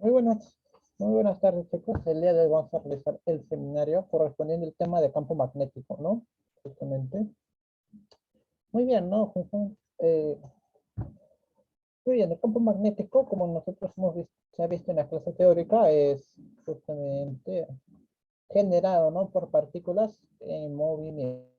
Muy buenas tardes, chicos. El día de hoy vamos a realizar el seminario correspondiente al tema de campo magnético, ¿no? Justamente. Muy bien, ¿no? Muy bien, el campo magnético, como nosotros hemos visto, se ha visto en la clase teórica, es justamente generado, ¿no? Por partículas en movimiento.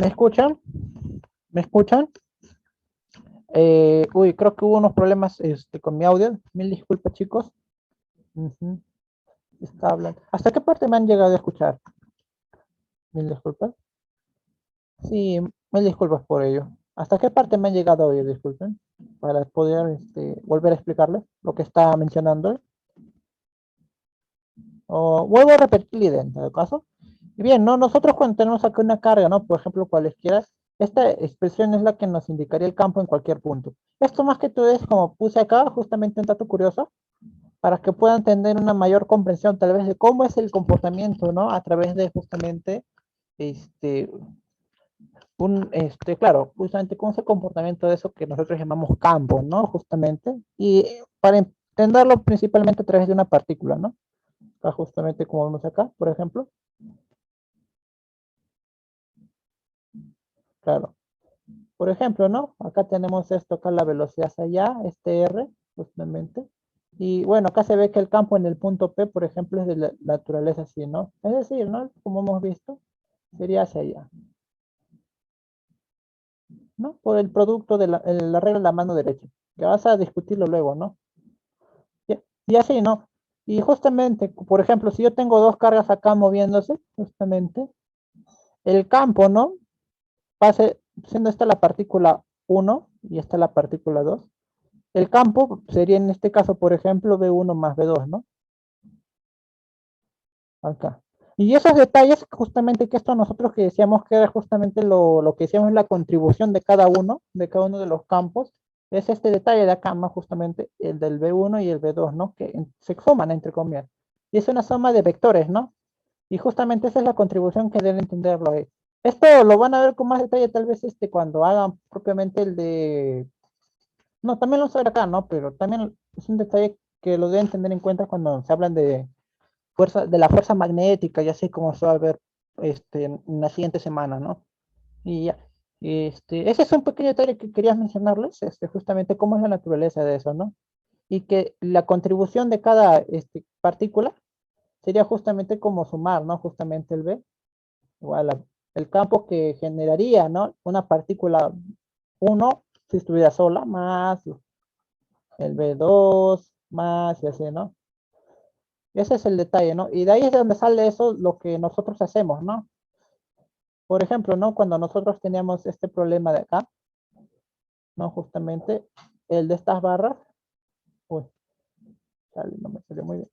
¿Me escuchan? ¿Me escuchan? Creo que hubo unos problemas con mi audio. Mil disculpas, chicos. Ujú. Está hablando. ¿Hasta qué parte me han llegado a escuchar? Mil disculpas. Sí, mil disculpas por ello. ¿Hasta qué parte me han llegado a oír? Disculpen, para poder volver a explicarles lo que estaba mencionando. O vuelvo a repetir la idea en todo caso. Y bien, ¿no? Nosotros cuando tenemos aquí una carga, ¿no? Por ejemplo, cualesquiera, esta expresión es la que nos indicaría el campo en cualquier punto. Esto más que todo es como puse acá, justamente un dato curioso, para que puedan tener una mayor comprensión tal vez de cómo es el comportamiento, ¿no? A través de justamente este, claro, justamente con ese comportamiento de eso que nosotros llamamos campo, ¿no? Justamente, y para entenderlo principalmente a través de una partícula, ¿no? Acá justamente como vemos acá, por ejemplo, claro. Por ejemplo, ¿no? Acá tenemos esto, acá la velocidad hacia allá, este R, justamente. Y bueno, acá se ve que el campo en el punto P, por ejemplo, es de la naturaleza así, ¿no? Es decir, ¿no? Como hemos visto, sería hacia allá, ¿no? Por el producto de la regla de la mano derecha, que vas a discutirlo luego, ¿no? Y así, ¿no? Y justamente, por ejemplo, si yo tengo dos cargas acá moviéndose, justamente, el campo, ¿no? Pase, siendo esta la partícula 1 y esta la partícula 2, El campo sería en este caso, por ejemplo, B1 más B2, ¿no? Acá. Y esos detalles, justamente que esto nosotros que decíamos que era justamente lo que decíamos la contribución de cada uno de los campos, es este detalle de acá, ¿no? Justamente el del B1 y el B2, ¿no? Que se suman, entre comillas. Y es una suma de vectores, ¿no? Y justamente esa es la contribución que deben entenderlo ahí. Esto lo van a ver con más detalle tal vez cuando hagan propiamente el de... No, también lo saben acá, ¿no? Pero también es un detalle que lo deben tener en cuenta cuando se hablan de la fuerza magnética y así como se va a ver en la siguiente semana, ¿no? Y ya, ese es un pequeño detalle que quería mencionarles, justamente cómo es la naturaleza de eso, ¿no? Y que la contribución de cada partícula sería justamente como sumar, ¿no? Justamente el B, igual el campo que generaría, ¿no? Una partícula uno si estuviera sola, más el B2, más y así, ¿no? Ese es el detalle, ¿no? Y de ahí es de donde sale eso, lo que nosotros hacemos, ¿no? Por ejemplo, ¿no? Cuando nosotros teníamos este problema de acá, ¿no? Justamente el de estas barras, uy, no me salió muy bien.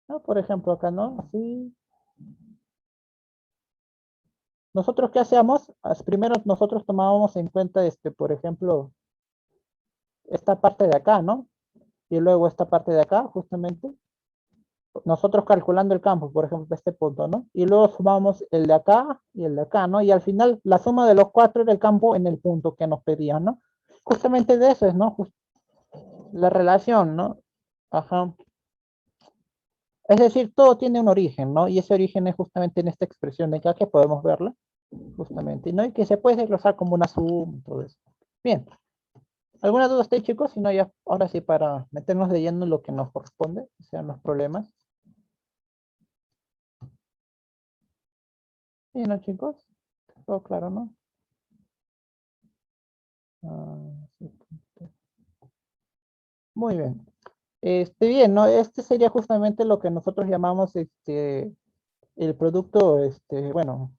¿No? Por ejemplo, acá, ¿no? Así. Nosotros, ¿qué hacíamos? Primero nosotros tomábamos en cuenta, por ejemplo, esta parte de acá, ¿no? Y luego esta parte de acá, justamente. Nosotros calculando el campo, por ejemplo, este punto, ¿no? Y luego sumamos el de acá y el de acá, ¿no? Y al final la suma de los cuatro era el campo en el punto que nos pedían, ¿no? Justamente de eso es, ¿no? La relación, ¿no? Ajá. Es decir, todo tiene un origen, ¿no? Y ese origen es justamente en esta expresión de acá que podemos verla, justamente, ¿no? Y que se puede desglosar como una suma y todo eso. Bien. ¿Alguna duda usted, chicos? Si no, ya, ahora sí, para meternos de lleno en lo que nos corresponde, que sean los problemas. Sí, ¿no, chicos? Todo claro, ¿no? Ah, sí. Muy bien. Bien, ¿no? Este sería justamente lo que nosotros llamamos el producto, bueno,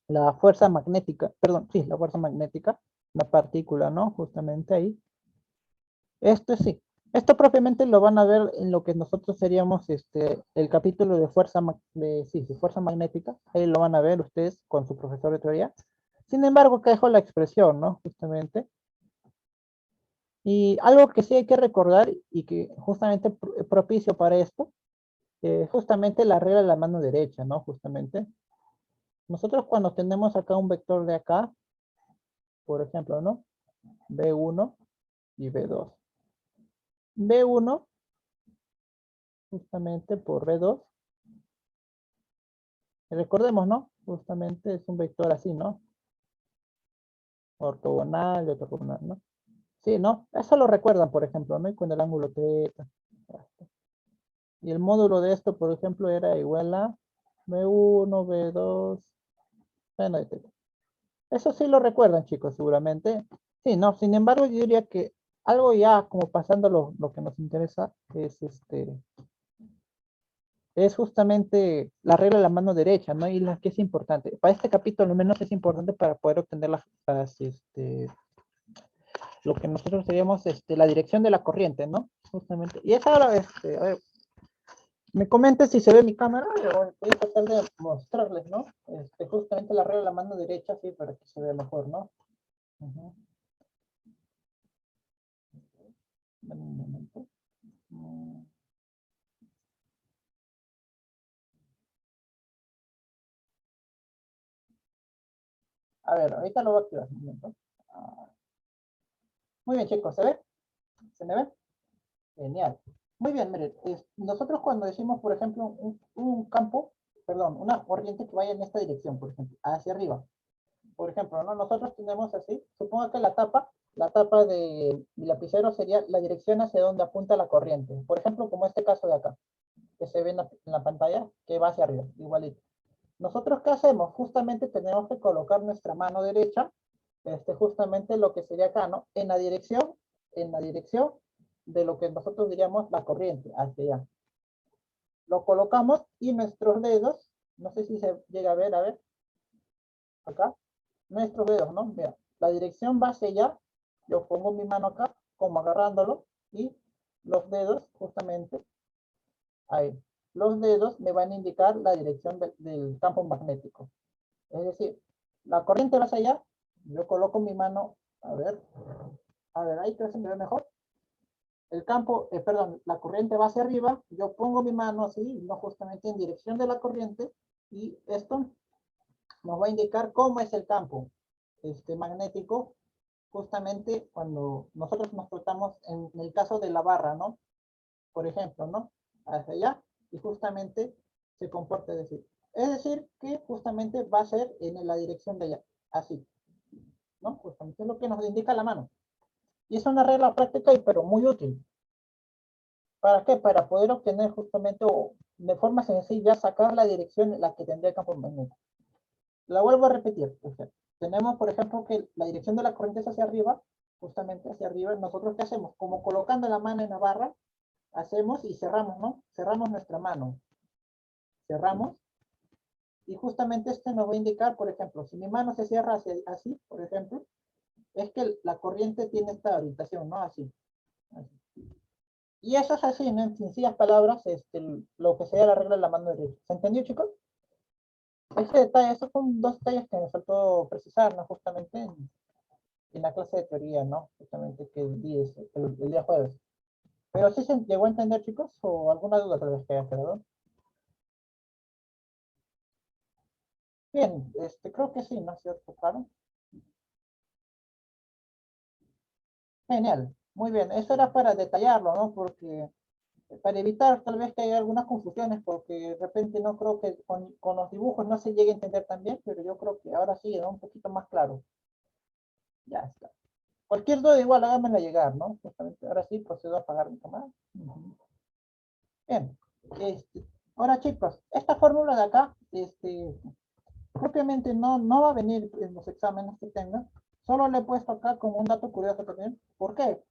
la fuerza magnética, perdón, sí, la fuerza magnética, la partícula, ¿no? Justamente ahí. Esto sí, esto propiamente lo van a ver en lo que nosotros seríamos el capítulo de sí, de fuerza magnética. Ahí lo van a ver ustedes con su profesor de teoría. Sin embargo, acá dejo la expresión, ¿no? Justamente. Y algo que sí hay que recordar y que justamente propicio para esto, justamente la regla de la mano derecha, ¿no? Justamente. Nosotros cuando tenemos acá un vector de acá, por ejemplo, ¿no? B1 y B2. B1 justamente por B2. Recordemos, ¿no? Justamente es un vector así, ¿no? Ortogonal y ortogonal, ¿no? Sí, ¿no? Eso lo recuerdan, por ejemplo, ¿no? Y con el ángulo θ. Y el módulo de esto, por ejemplo, era igual a B1, B2, bueno, etc. Eso sí lo recuerdan, chicos, seguramente. Sí, no, sin embargo, yo diría que algo ya como pasando lo que nos interesa es es justamente la regla de la mano derecha, ¿no? Y la que es importante. Para este capítulo, al menos es importante para poder obtener lo que nosotros seríamos la dirección de la corriente, ¿no? Justamente. Y esa ahora, a ver, me comenten si se ve mi cámara, voy a tratar de mostrarles, ¿no? Justamente la regla de la mano derecha, sí, para que se vea mejor, ¿no? Uh -huh. Un momento. A ver, ahorita lo voy a activar. Un momento. Muy bien, chicos, ¿se ve? ¿Se me ve? Genial. Muy bien, miren, nosotros cuando decimos, por ejemplo, un campo, perdón, una corriente que vaya en esta dirección, por ejemplo, hacia arriba. Por ejemplo, ¿no? Nosotros tenemos así, supongo que la tapa de mi lapicero sería la dirección hacia donde apunta la corriente. Por ejemplo, como este caso de acá, que se ve en la pantalla, que va hacia arriba, igualito. Nosotros, ¿qué hacemos? Justamente tenemos que colocar nuestra mano derecha, justamente lo que sería acá, ¿no? En la dirección de lo que nosotros diríamos la corriente, hacia allá. Lo colocamos y nuestros dedos, no sé si se llega a ver, acá, nuestros dedos, ¿no? Mira, la dirección va hacia allá, Yo pongo mi mano acá, como agarrándolo, y los dedos, justamente, ahí. Los dedos me van a indicar la dirección del campo magnético. Es decir, la corriente va hacia allá, yo coloco mi mano, a ver, ahí creo que se me ve mejor. El campo, perdón, la corriente va hacia arriba, yo pongo mi mano así, no justamente en dirección de la corriente, y esto nos va a indicar cómo es el campo magnético, justamente cuando nosotros nos tratamos en el caso de la barra, ¿no? Por ejemplo, ¿no? Hacia allá, y justamente se comporta decir. Es decir, que justamente va a ser en la dirección de allá, así, ¿no? Justamente es lo que nos indica la mano. Y es una regla práctica, y pero muy útil. ¿Para qué? Para poder obtener justamente o de forma sencilla sacar la dirección en la que tendría el campo magnético. La vuelvo a repetir. O sea, tenemos, por ejemplo, que la dirección de la corriente es hacia arriba, justamente hacia arriba. ¿Nosotros qué hacemos? Como colocando la mano en la barra, hacemos y cerramos, ¿no? Cerramos nuestra mano. Cerramos. Y justamente este nos va a indicar, por ejemplo, si mi mano se cierra hacia, así, por ejemplo, es que la corriente tiene esta orientación, ¿no? Así. Así. Y eso es así, ¿no? En sencillas palabras, lo que sería la regla de la mano derecha. ¿Se entendió, chicos? Ese detalle, esos son dos detalles que me faltó precisar, ¿no? Justamente en la clase de teoría, ¿no? Justamente que el día jueves. Pero sí se llegó a entender, chicos, o alguna duda tal vez que haya quedado. Bien, creo que sí, ¿no es cierto? Claro. Genial, muy bien. Eso era para detallarlo, ¿no? Porque para evitar tal vez que haya algunas confusiones, porque de repente no creo que con los dibujos no se llegue a entender tan bien, pero yo creo que ahora sí, ¿no? Un poquito más claro. Ya está. Cualquier duda igual háganmela llegar, ¿no? Justamente ahora sí procedo a apagar mi cámara. Bien. Ahora chicos, esta fórmula de acá, propiamente no va a venir en los exámenes que tengan. Solo le he puesto acá como un dato curioso también. ¿Por qué?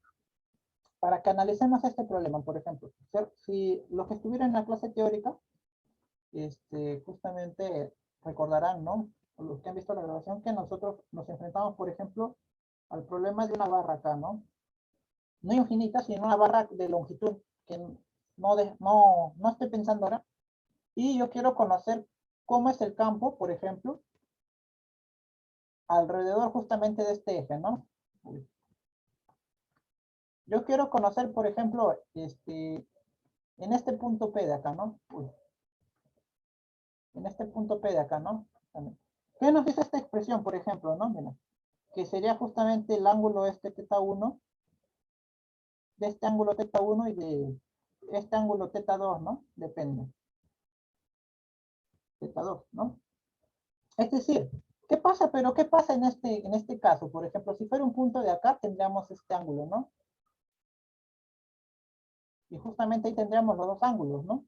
Para que analicemos este problema, por ejemplo. Si los que estuvieron en la clase teórica, justamente recordarán, ¿no? Los que han visto la grabación, que nosotros nos enfrentamos, por ejemplo, al problema de una barra acá, ¿no? No infinita, sino una barra de longitud que no estoy pensando ahora. Y yo quiero conocer cómo es el campo, por ejemplo, alrededor justamente de este eje, ¿no? Yo quiero conocer, por ejemplo, en este punto P de acá, ¿no? En este punto P de acá, ¿no? ¿Qué nos dice esta expresión, por ejemplo, no? Mira, que sería justamente el ángulo teta 1, de este ángulo teta 1 y de este ángulo teta 2, ¿no? Depende. Teta 2, ¿no? Es decir, ¿qué pasa? Pero ¿qué pasa en este caso? Por ejemplo, si fuera un punto de acá, tendríamos este ángulo, ¿no? Y justamente ahí tendríamos los dos ángulos, ¿no?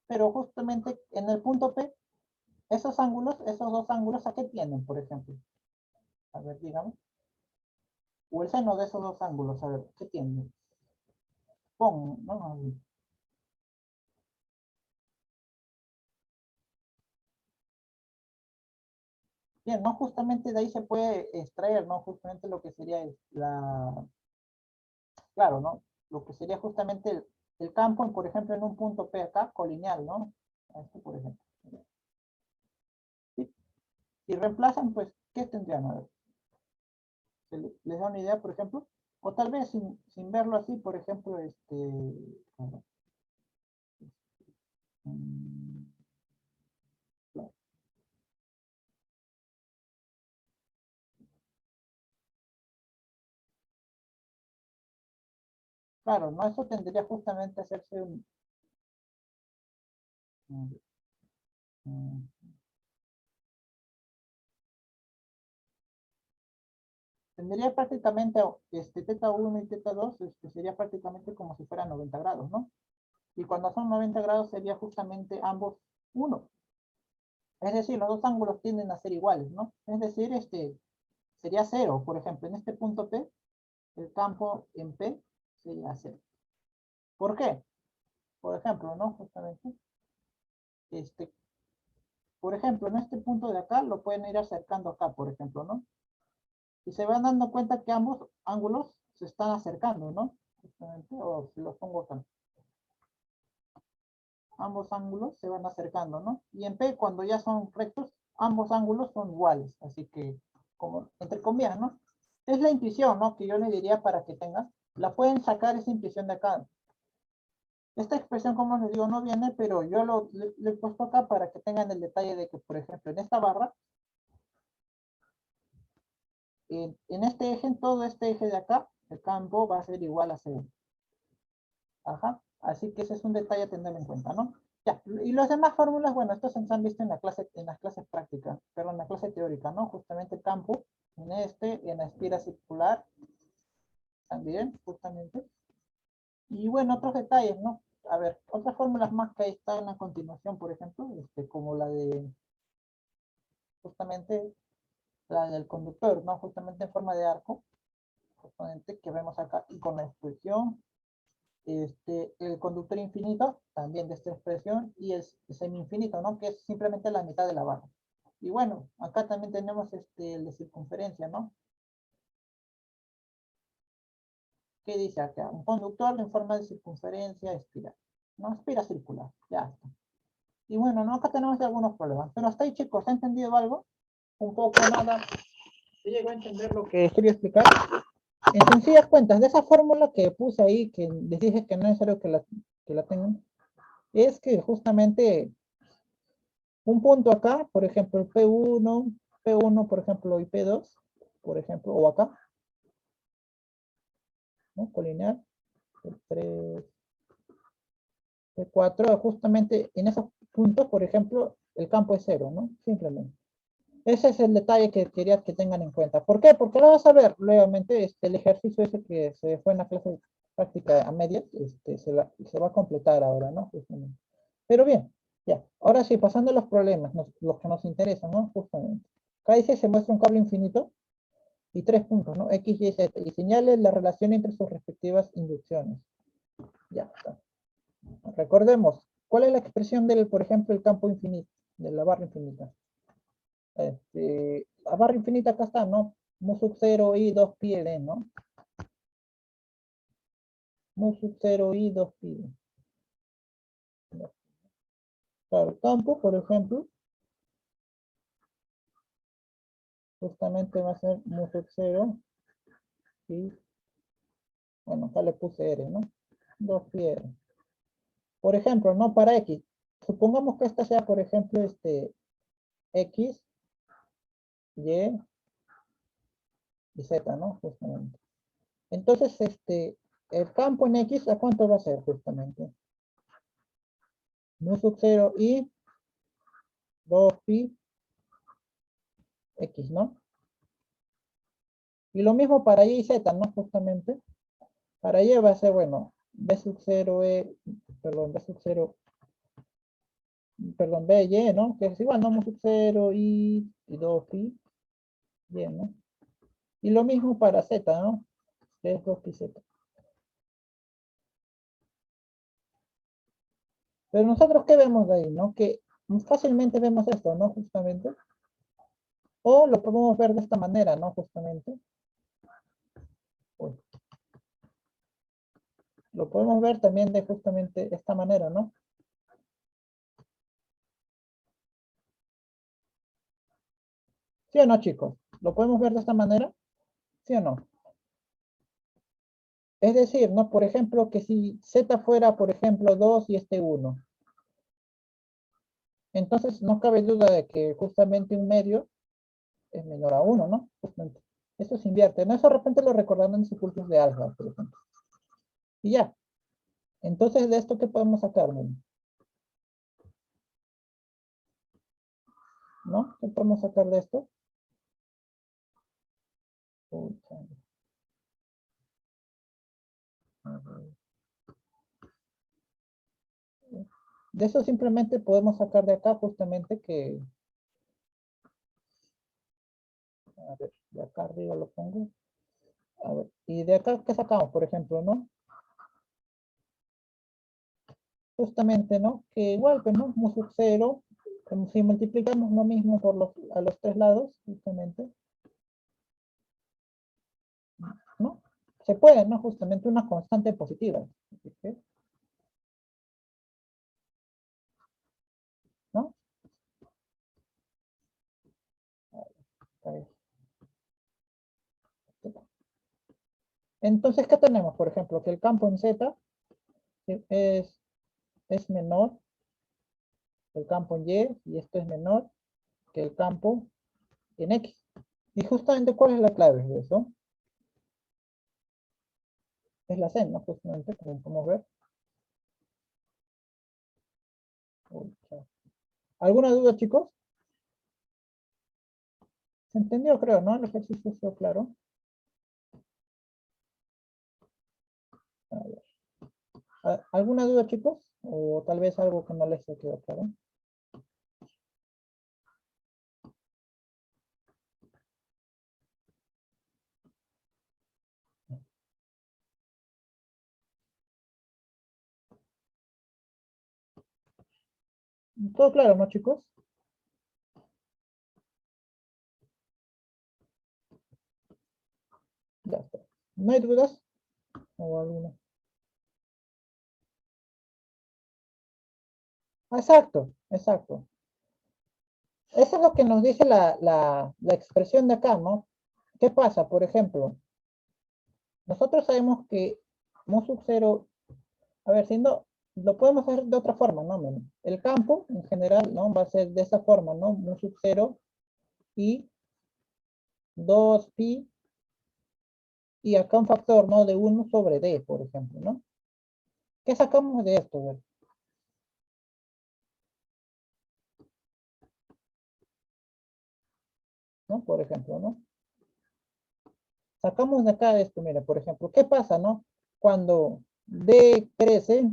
Pero justamente en el punto P, esos dos ángulos, ¿a qué tienen, por ejemplo? A ver, dígame. O el seno de esos dos ángulos, a ver, ¿qué tienen? Pon, ¿no? Bien, ¿no? Justamente de ahí se puede extraer, ¿no? Justamente lo que sería claro, ¿no? Lo que sería justamente el campo, por ejemplo, en un punto P acá, colineal, ¿no? Por ejemplo. ¿Sí? Si reemplazan, pues, ¿qué tendrían? A ver, ¿les da una idea, por ejemplo? O tal vez sin verlo así, por ejemplo, mm, claro, ¿no? Eso tendría justamente hacerse un- un- tendría prácticamente teta 1 y teta 2, sería prácticamente como si fueran 90 grados, ¿no? Y cuando son 90 grados sería justamente ambos uno. Es decir, los dos ángulos tienden a ser iguales, ¿no? Es decir, sería cero. Por ejemplo, en este punto P, el campo en P sería cero. ¿Por qué? Por ejemplo, ¿no? Justamente, este, por ejemplo, en este punto de acá lo pueden ir acercando acá, por ejemplo, ¿no? Y se van dando cuenta que ambos ángulos se están acercando, ¿no? Justamente, o si los pongo acá. Ambos ángulos se van acercando, ¿no? Y en P, cuando ya son rectos, ambos ángulos son iguales. Así que, como entre comillas, ¿no? Es la intuición, ¿no? Que yo le diría para que tengas. La pueden sacar esa intuición de acá. Esta expresión, como les digo, no viene, pero yo le he puesto acá para que tengan el detalle de que, por ejemplo, en esta barra, en este eje, en todo este eje de acá, el campo va a ser igual a 0. Ajá. Así que ese es un detalle a tener en cuenta, ¿no? Ya, y las demás fórmulas, bueno, estos se han visto en la clase, en las clases prácticas, pero en la clase teórica, ¿no? Justamente el campo, en la espira circular, también, justamente. Y bueno, otros detalles, ¿no? A ver, otras fórmulas más que ahí están a continuación, por ejemplo, como la de, justamente, la del conductor, ¿no? Justamente en forma de arco, justamente que vemos acá, y con la expresión, el conductor infinito, también de esta expresión, y el semi-infinito, ¿no? Que es simplemente la mitad de la barra. Y bueno, acá también tenemos el de circunferencia, ¿no? ¿Qué dice acá? Un conductor en forma de circunferencia espiral, ¿no? Espira circular, ya está. Y bueno, ¿no? Acá tenemos algunos problemas, pero hasta ahí, chicos, ¿ha entendido algo? Un poco, nada. ¿Se llegó a entender lo que quería explicar? En sencillas cuentas, de esa fórmula que puse ahí, que les dije que no es necesario que la tengan, es que justamente un punto acá, por ejemplo, el P1, por ejemplo, y P2, por ejemplo, o acá, ¿no? Colineal, el 3, P4, justamente en esos puntos, por ejemplo, el campo es 0, ¿no? Simplemente. Ese es el detalle que quería que tengan en cuenta. ¿Por qué? Porque lo vas a ver nuevamente, el ejercicio ese que se fue en la clase práctica a medias, se va a completar ahora, ¿no? Justamente. Pero bien, ya. Ahora sí, pasando a los problemas, los que nos interesan, ¿no? Justamente. Acá dice, se muestra un cable infinito y 3 puntos, ¿no? X, Y, Z. Y señale la relación entre sus respectivas inducciones. Ya está. Recordemos, ¿cuál es la expresión del, por ejemplo, el campo infinito, de la barra infinita? La barra infinita acá está, ¿no? Mu sub 0 y 2 pi de, ¿no? Mu sub 0 y 2 pi de. Claro, el campo, por ejemplo, justamente va a ser mu sub 0 y, bueno, acá le puse R, ¿no? 2 pi R. Por ejemplo, ¿no? Para X. Supongamos que esta sea, por ejemplo, X, Y y Z, ¿no? Justamente. Entonces, el campo en X, ¿a cuánto va a ser justamente? Mu sub 0 y 2 pi X, ¿no? Y lo mismo para Y y Z, ¿no? Justamente. Para Y va a ser, bueno, B sub 0, perdón, B sub 0, perdón, B, Y, ¿no? Que es igual, ¿no? Mu sub 0 y 2 pi, Y, ¿no? Y lo mismo para Z, ¿no? Que es 2 pi Z. Pero nosotros, ¿qué vemos de ahí, no? Que fácilmente vemos esto, ¿no? Justamente. O lo podemos ver de esta manera, ¿no? Justamente. Uy. Lo podemos ver también de justamente esta manera, ¿no? ¿Sí o no, chicos? ¿Lo podemos ver de esta manera? ¿Sí o no? Es decir, ¿no? Por ejemplo, que si Z fuera, por ejemplo, 2 y 1, entonces no cabe duda de que justamente un medio es menor a 1, ¿no? Justamente. Eso se invierte, ¿no? Eso de repente lo recordarán en sus cursos de álgebra, por ejemplo. Y ya. Entonces, ¿de esto qué podemos sacar, ¿no? ¿Qué podemos sacar de esto? De eso simplemente podemos sacar de acá justamente que, a ver, de acá arriba lo pongo. A ver, y de acá, ¿qué sacamos, por ejemplo, no? Justamente, ¿no? Que igual, pues, ¿no? Mu sub 0, si multiplicamos lo mismo por a los 3 lados, justamente, Se puede, ¿no? Justamente una constante positiva. ¿Sí? ¿No? Entonces, ¿qué tenemos? Por ejemplo, que el campo en Z es menor que el campo en Y esto es menor que el campo en X. Y justamente, ¿cuál es la clave de eso? Es la C, ¿no? Justamente, como podemos ver. ¿Alguna duda, chicos? ¿Se entendió, creo, no? El ejercicio fue claro. A ver. ¿Alguna duda, chicos? O tal vez algo que no les quedó claro. ¿Todo claro, no, chicos? Ya está. ¿No hay dudas? ¿O alguna? Exacto, exacto. Eso es lo que nos dice la expresión de acá, ¿no? ¿Qué pasa? Por ejemplo, nosotros sabemos que mu sub 0, a ver, si no, lo podemos hacer de otra forma, ¿no? El campo, en general, ¿no? Va a ser de esa forma, ¿no? Mu sub 0 y 2pi, y acá un factor, ¿no? De 1 sobre d, por ejemplo, ¿no? ¿Qué sacamos de esto? A ver, ¿no? Por ejemplo, ¿no? Sacamos de acá esto, mira, por ejemplo, ¿qué pasa, no? Cuando d crece,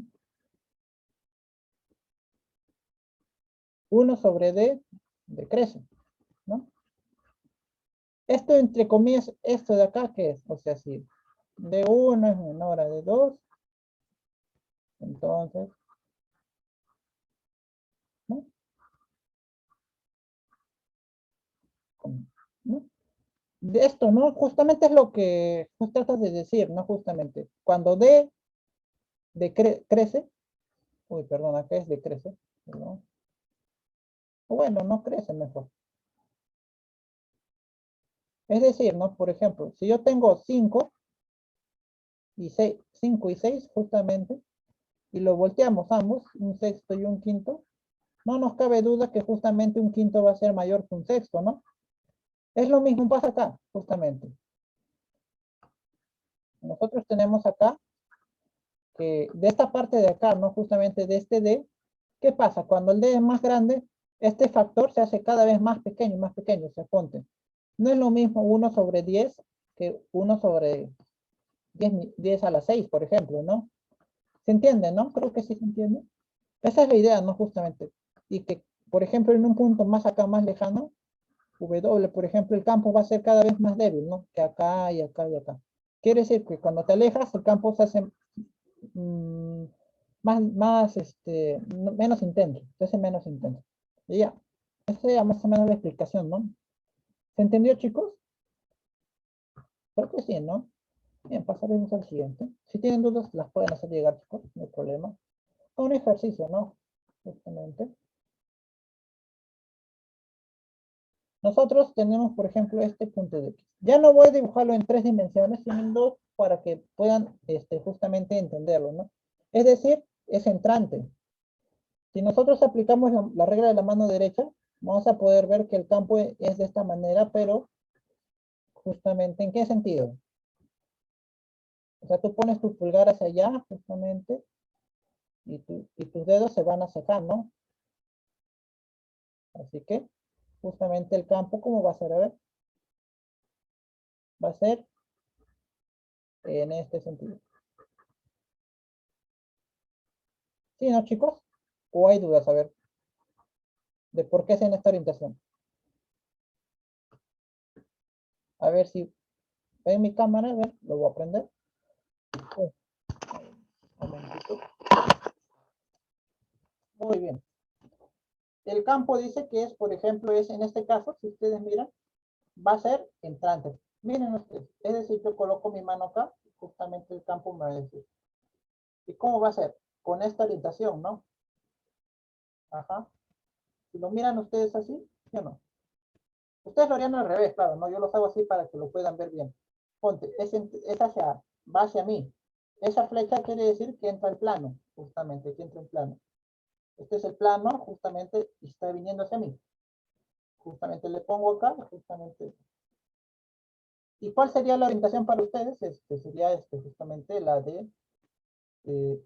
1 sobre d decrece, ¿no? Esto, entre comillas, esto de acá, ¿qué es? O sea, si d1 es menor a d2, entonces, ¿no? ¿No? De esto, ¿no? Justamente es lo que tratas de decir, ¿no? Justamente, cuando d crece, uy, perdón, acá es decrece, ¿no? O bueno, no crece mejor. Es decir, ¿no? Por ejemplo, si yo tengo 5 y 6, 5 y 6 justamente, y lo volteamos ambos, un sexto y un quinto, no nos cabe duda que justamente un quinto va a ser mayor que un sexto, ¿no? Es lo mismo pasa acá, justamente. Nosotros tenemos acá que de esta parte de acá, ¿no? Justamente de este D, ¿qué pasa? Cuando el D es más grande, este factor se hace cada vez más pequeño, se ponte. No es lo mismo 1 sobre 10 que 1 sobre 10 a la 6, por ejemplo, ¿no? ¿Se entiende, no? Creo que sí se entiende. Esa es la idea, ¿no? Justamente. Y que, por ejemplo, en un punto más acá, más lejano, W, por ejemplo, el campo va a ser cada vez más débil, ¿no? Que acá y acá y acá. Quiere decir que cuando te alejas, el campo se hace mmm, menos intenso, se hace menos intenso. Y ya, esa es más o menos la explicación, ¿no? ¿Se entendió, chicos? Creo que sí, ¿no? Bien, pasaremos al siguiente. Si tienen dudas, las pueden hacer llegar, chicos, no hay problema. Un ejercicio, ¿no? Justamente. Nosotros tenemos, por ejemplo, este punto de X. Ya no voy a dibujarlo en 3 dimensiones, sino en 2 para que puedan justamente entenderlo, ¿no? Es decir, es entrante. Si nosotros aplicamos la regla de la mano derecha, vamos a poder ver que el campo es de esta manera, pero justamente, ¿en qué sentido? O sea, tú pones tu pulgar hacia allá, justamente, y tus dedos se van a secar, ¿no? Así que, justamente el campo, ¿cómo va a ser? A ver, va a ser en este sentido. ¿Sí, no, chicos? ¿O hay dudas? A ver, de por qué es en esta orientación. A ver si ven mi cámara, a ver, lo voy a prender. Un momentito. Muy bien. El campo dice que es, por ejemplo, es en este caso, si ustedes miran, va a ser entrante. Miren ustedes, es decir, yo coloco mi mano acá, justamente el campo me va a decir. ¿Y cómo va a ser? Con esta orientación, ¿no? Ajá. Si lo miran ustedes así, ¿sí o no? Ustedes lo harían al revés, claro, ¿no? Yo los hago así para que lo puedan ver bien. Ponte, es hacia, va hacia mí. Esa flecha quiere decir que entra al plano, justamente, que entra en plano. Este es el plano, justamente, y está viniendo hacia mí. Justamente le pongo acá, justamente. ¿Y cuál sería la orientación para ustedes? Sería justamente la de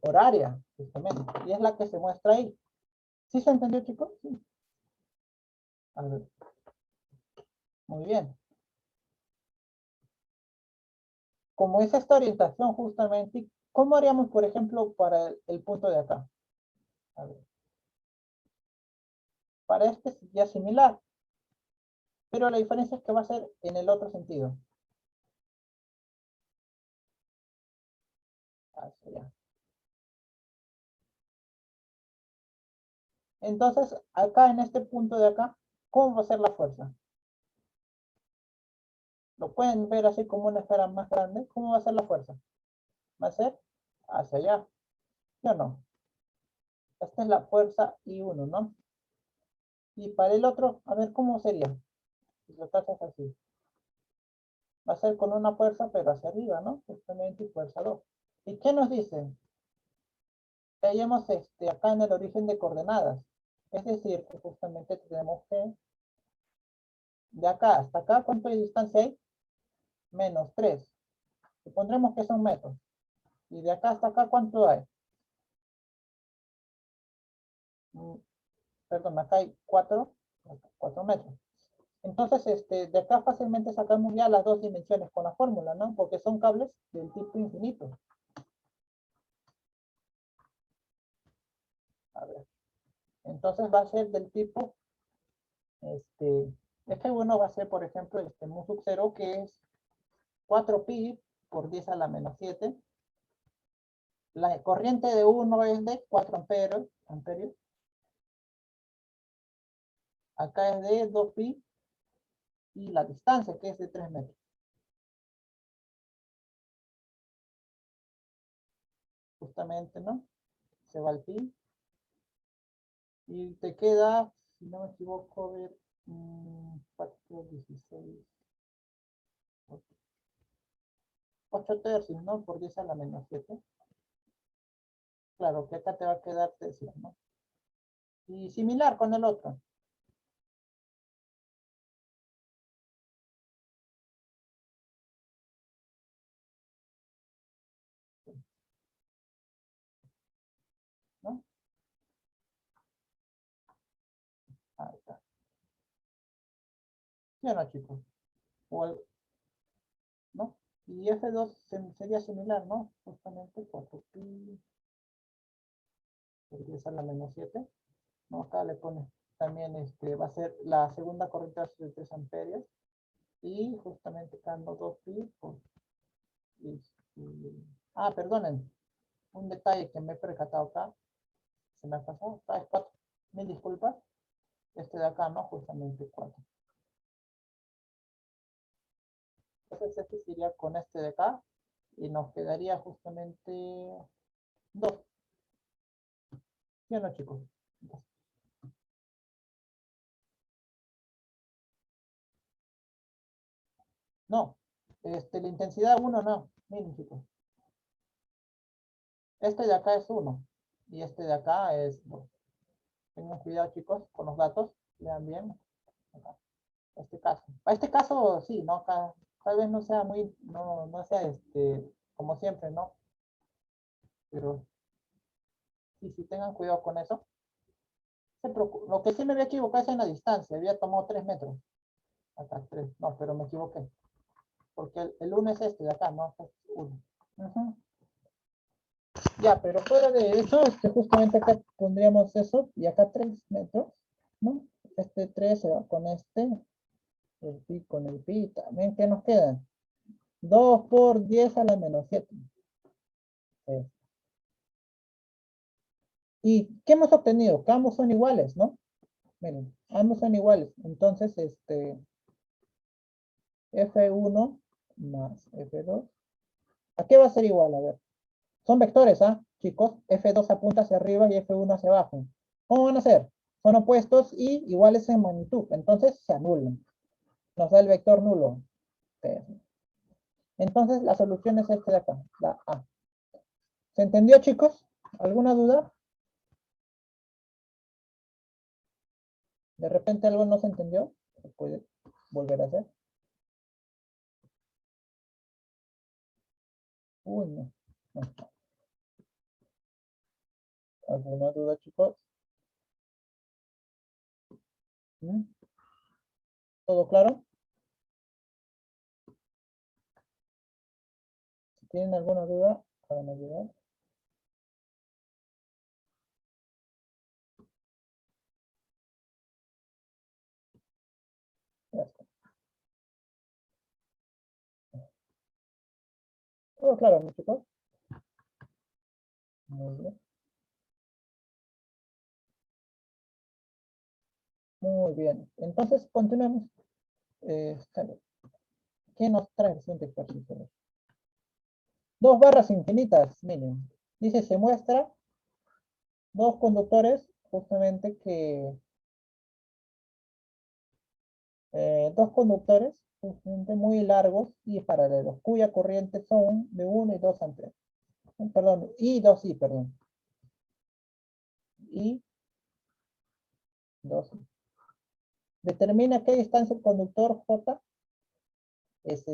horaria, justamente. Y es la que se muestra ahí. ¿Sí se entendió, chicos? Sí. A ver. Muy bien. Como es esta orientación justamente, ¿cómo haríamos, por ejemplo, para el punto de acá? A ver. Para este sería similar, pero la diferencia es que va a ser en el otro sentido. Hacia allá. Entonces, acá en este punto de acá, ¿cómo va a ser la fuerza? Lo pueden ver así como una esfera más grande. ¿Cómo va a ser la fuerza? Va a ser hacia allá, ¿sí o no? Esta es la fuerza I1, ¿no? Y para el otro, a ver cómo sería. Si lo haces así. Va a ser con una fuerza, pero hacia arriba, ¿no? Justamente fuerza 2. ¿Y qué nos dicen? Que hayamos acá en el origen de coordenadas. Es decir, que justamente tenemos que de acá hasta acá, ¿cuánto de distancia hay? -3. Supondremos que son metros. Y de acá hasta acá, ¿cuánto hay? Mm, Perdón, acá hay 4 metros. Entonces, de acá fácilmente sacamos ya las dos dimensiones con la fórmula, ¿no? Porque son cables del tipo infinito. A ver. Entonces va a ser del tipo, F1 va a ser, por ejemplo, mu sub 0, que es 4pi por 10 a la menos 7. La corriente de 1 es de 4 amperios. Acá es de 2pi y la distancia, que es de 3 metros. Justamente, ¿no? Se va el pi. Y te queda, si no me equivoco, a ver, 4, 16, 8 tercios, ¿no? Por 10 a la menos 7. Claro, que acá te va a quedar tercios, ¿no? Y similar con el otro. ¿No? Ahí está. ¿Sí o no, chicos? O ¿no? Y F2 sería similar, ¿no? Justamente 4pi por 10 a la menos 7. ¿No? Acá le pone también, va a ser la segunda corriente de 3 amperios. Y justamente dando 2pi por... perdonen, un detalle que me he percatado acá, se me ha pasado, acá es 4. Mil disculpas. Este de acá, ¿no? Justamente 4. Entonces este sería con este de acá y nos quedaría justamente 2. ¿Sí o no, chicos? No, la intensidad 1 no. Miren, chicos. Este de acá es 1 y este de acá es 2. Tengan cuidado, chicos, con los datos. Vean bien. Acá. Este caso, sí, ¿no? Acá, tal vez no sea muy, no sea como siempre, ¿no? Pero sí, sí, tengan cuidado con eso. Lo que sí me había equivocado es en la distancia. Había tomado 3 metros. Acá, 3. No, pero me equivoqué. Porque el 1 es este de acá, ¿no? Este es 1. Ujú. Ya, pero fuera de eso, justamente acá pondríamos eso, y acá 3 metros, ¿no? Este 3 se va con el pi con el pi, también, ¿qué nos quedan? 2 por 10 a la menos 7. ¿Y qué hemos obtenido? Que ambos son iguales, ¿no? Miren, ambos son iguales. Entonces, F1 más F2 ¿A qué va a ser igual? A ver. Son vectores, ¿ah? Chicos, F2 apunta hacia arriba y F1 hacia abajo. ¿Cómo van a ser? Son opuestos y iguales en magnitud. Entonces se anulan. Nos da el vector nulo. Entonces la solución es esta de acá, la A. ¿Se entendió, chicos? ¿Alguna duda? ¿De repente algo no se entendió? ¿Se puede volver a hacer? Uy, no. No. ¿Alguna duda, chicos? ¿Mm? ¿Todo claro? Si tienen alguna duda, pueden ayudar. Ya está. ¿Todo claro, mis chicos? Muy bien. Muy bien. Entonces, continuemos. ¿Qué nos trae el siguiente ejercicio? Dos barras infinitas, miren. Dice, se muestra dos conductores, justamente que dos conductores justamente muy largos y paralelos, cuya corriente son de 1 y 2 amperes. Perdón, y 2 y, perdón. Y 2. Determina qué distancia el conductor J es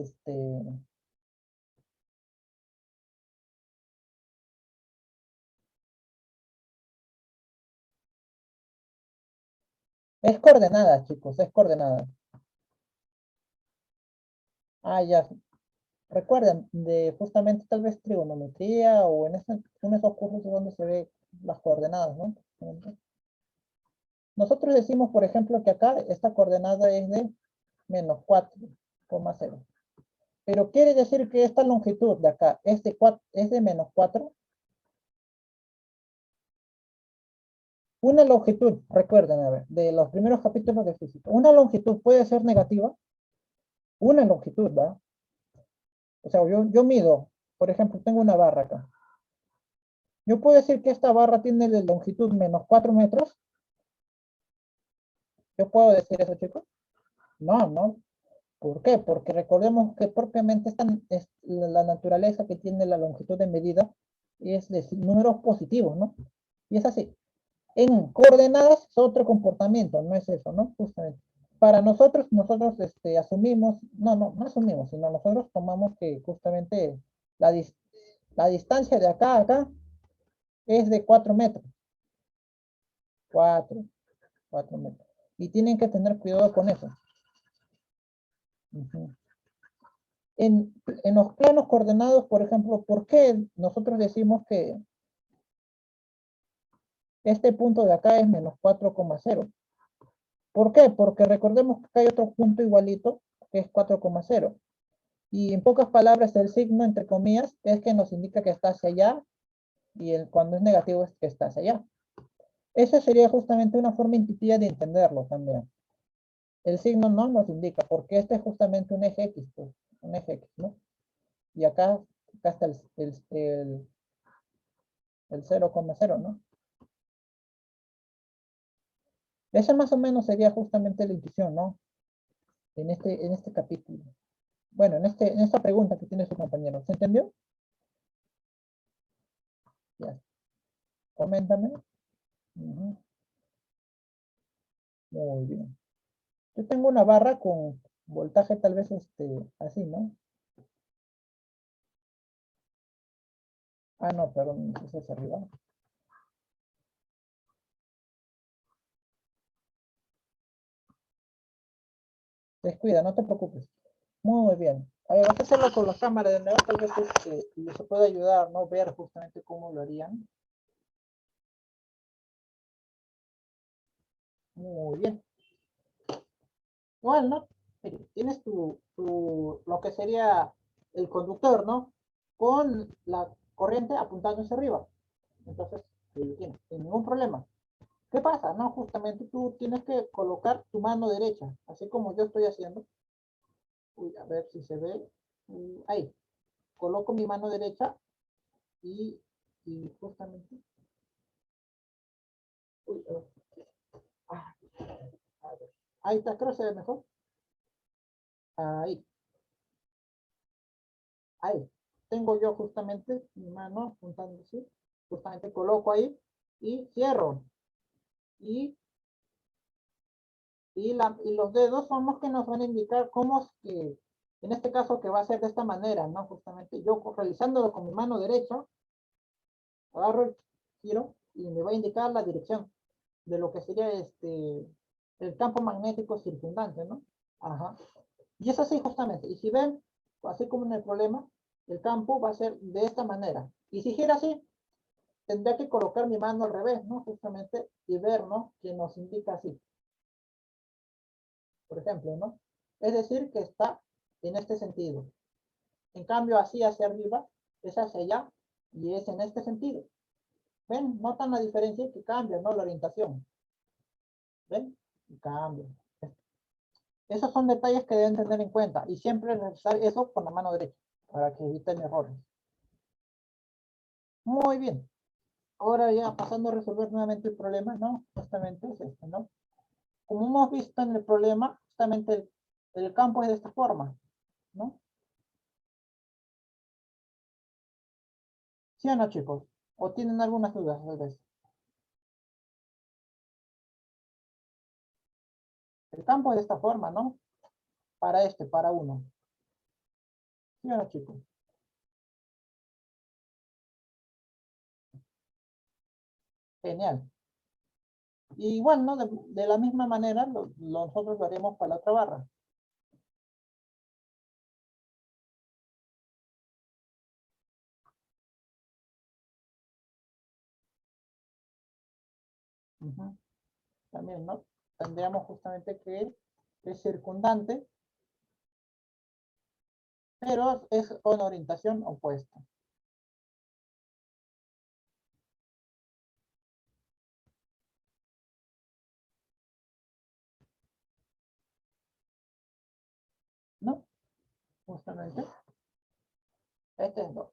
es coordenada, chicos, es coordenada. Ah, ya. Recuerden, de justamente tal vez trigonometría o en esos cursos donde se ve las coordenadas, ¿no? Nosotros decimos, por ejemplo, que acá esta coordenada es de menos 4,0. Pero quiere decir que esta longitud de acá es de menos 4. Una longitud, recuerden, a ver, de los primeros capítulos de física, una longitud puede ser negativa. Una longitud, ¿verdad? O sea, yo mido, por ejemplo, tengo una barra acá. Yo puedo decir que esta barra tiene de longitud menos 4 metros. ¿Yo puedo decir eso, chicos? No, no. ¿Por qué? Porque recordemos que propiamente es la naturaleza que tiene la longitud de medida es de números positivos, ¿no? Y es así. En coordenadas es otro comportamiento, no es eso, ¿no? Justamente. Para nosotros asumimos, no asumimos, sino nosotros tomamos que justamente la, la distancia de acá a acá es de 4 metros. 4, 4 metros. Y tienen que tener cuidado con eso. Uh-huh. En los planos coordenados, por ejemplo, ¿por qué nosotros decimos que este punto de acá es menos 4,0? ¿Por qué? Porque recordemos que acá hay otro punto igualito, que es 4,0. Y en pocas palabras, el signo, entre comillas, es que nos indica que está hacia allá, y cuando es negativo es que está hacia allá. Esa sería justamente una forma intuitiva de entenderlo también. El signo no nos indica, porque este es justamente un eje X, pues, un eje X, ¿no? Y acá está el 0,0, ¿no? Esa más o menos sería justamente la intuición, ¿no? En este capítulo. Bueno, en esta pregunta que tiene su compañero. ¿Se entendió? Ya. Coméntame. Uh-huh. Muy bien. Yo tengo una barra con voltaje tal vez así, ¿no? Ah, no, perdón, eso es arriba. Descuida, no te preocupes. Muy bien. A ver, vas a hacerlo con la cámara de nuevo, tal vez y eso puede ayudar, ¿no? Ver justamente cómo lo harían. Muy bien. Igual, ¿no? Tienes lo que sería el conductor, ¿no? Con la corriente apuntando hacia arriba. Entonces, ahí lo tienes, sin ningún problema. ¿Qué pasa? No, justamente tú tienes que colocar tu mano derecha, así como yo estoy haciendo. Uy, a ver si se ve. Ahí. coloco mi mano derecha y justamente, uy, ah, a ver, ahí está, creo que se ve mejor. Ahí, ahí. Tengo yo justamente mi mano apuntándose, justamente coloco ahí y cierro. Y, y los dedos son los que nos van a indicar cómo es que, en este caso, que va a ser de esta manera, ¿no? Justamente yo realizándolo con mi mano derecha, agarro el giro y me va a indicar la dirección de lo que sería el campo magnético circundante, ¿no? Ajá. Y es así justamente. Y si ven, así como en el problema, el campo va a ser de esta manera. Y si gira así, tendría que colocar mi mano al revés, ¿no? Justamente, y ver, ¿no? Que nos indica así, por ejemplo, ¿no? Es decir, que está en este sentido. En cambio, así hacia arriba, es hacia allá, y es en este sentido. ¿Ven? Notan la diferencia que cambia, ¿no? La orientación. ¿Ven? Y cambia. Esos son detalles que deben tener en cuenta y siempre realizar eso con la mano derecha para que eviten errores. Muy bien. Ahora ya pasando a resolver nuevamente el problema, ¿no? Justamente es este, ¿no? Como hemos visto en el problema, justamente el campo es de esta forma, ¿no? ¿Sí o no, chicos? ¿O tienen algunas dudas tal vez? El campo es de esta forma, ¿no? Para uno. ¿Sí o no, chicos? Genial. Y igual, ¿no? De la misma manera, nosotros lo haremos para la otra barra. Ujú. También, ¿no? Tendríamos justamente que es circundante, pero es con orientación opuesta. ¿No? Justamente. Este es 2.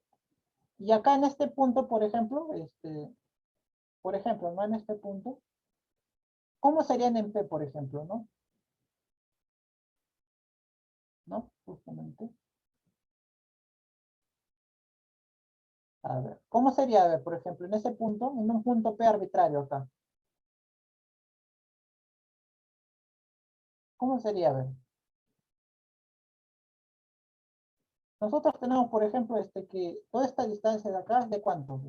Y acá en este punto, por ejemplo, ¿no? En este punto, ¿cómo serían en P, por ejemplo, no? ¿No? Justamente. A ver, ¿cómo sería, a ver, por ejemplo, en ese punto, en un punto P arbitrario acá? ¿Cómo sería, a ver? Nosotros tenemos, por ejemplo, que toda esta distancia de acá es de cuánto?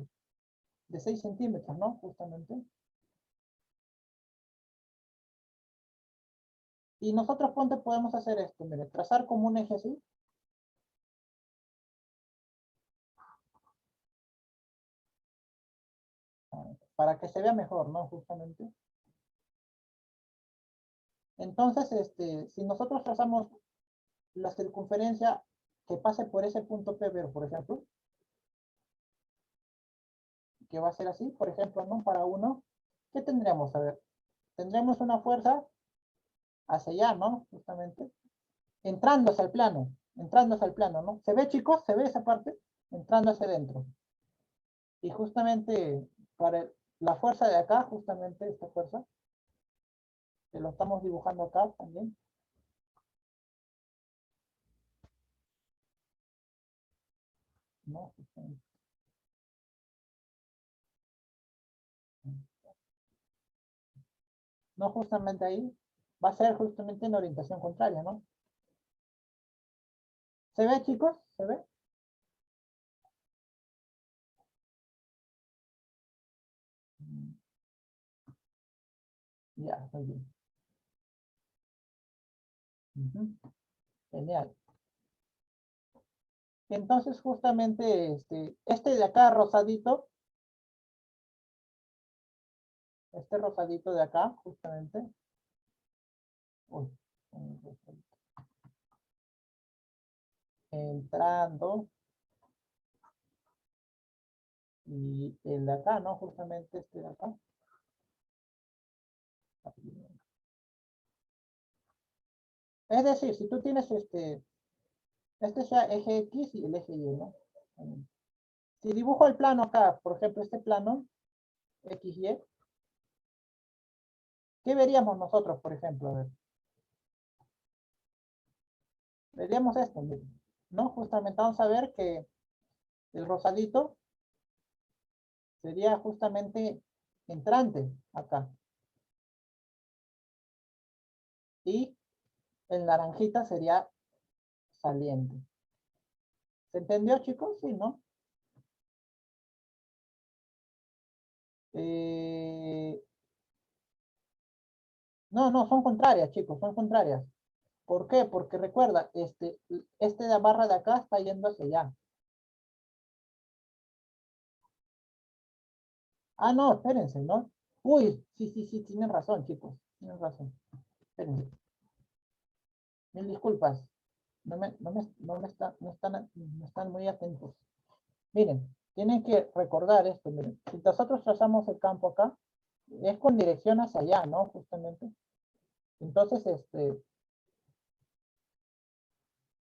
De 6 centímetros, ¿no? Justamente. Y nosotros, ponte, podemos hacer esto, mire, trazar como un eje así. Para que se vea mejor, ¿no? Justamente. Entonces, si nosotros trazamos la circunferencia que pase por ese punto P, por ejemplo, que va a ser así, por ejemplo, ¿no? Para uno, ¿qué tendríamos? A ver, tendremos una fuerza hacia allá, ¿no? Justamente, entrando hacia el plano, ¿no? ¿Se ve, chicos? ¿Se ve esa parte? Entrando hacia adentro. Y justamente para la fuerza de acá, justamente esta fuerza, que lo estamos dibujando acá también, ¿no? No, justamente ahí va a ser justamente en orientación contraria, ¿no? ¿Se ve, chicos? ¿Se ve? Ya, muy bien. Ujú. Genial. Entonces, justamente, este de acá rosadito, este rosadito de acá, justamente, uy, entrando, y el de acá, ¿no? Justamente este de acá. Es decir, si tú tienes este sea eje X y el eje Y, ¿no? Si dibujo el plano acá, por ejemplo, este plano, XY, ¿qué veríamos nosotros, por ejemplo? A ver, veríamos esto, miren, ¿no? Justamente vamos a ver que el rosadito sería justamente entrante acá. Y el naranjita sería saliente. ¿Se entendió, chicos? Sí, ¿no? Eh, no, no, son contrarias, chicos, son contrarias. ¿Por qué? Porque recuerda, este de la barra de acá está yendo hacia allá. Ah, no, espérense, ¿no? Uy, sí, sí, sí, tienen razón, chicos. Tienen razón. Espérense. Mil disculpas. No están muy atentos. Miren, tienen que recordar esto. Miren, si nosotros trazamos el campo acá, es con dirección hacia allá, ¿no? Justamente. Entonces,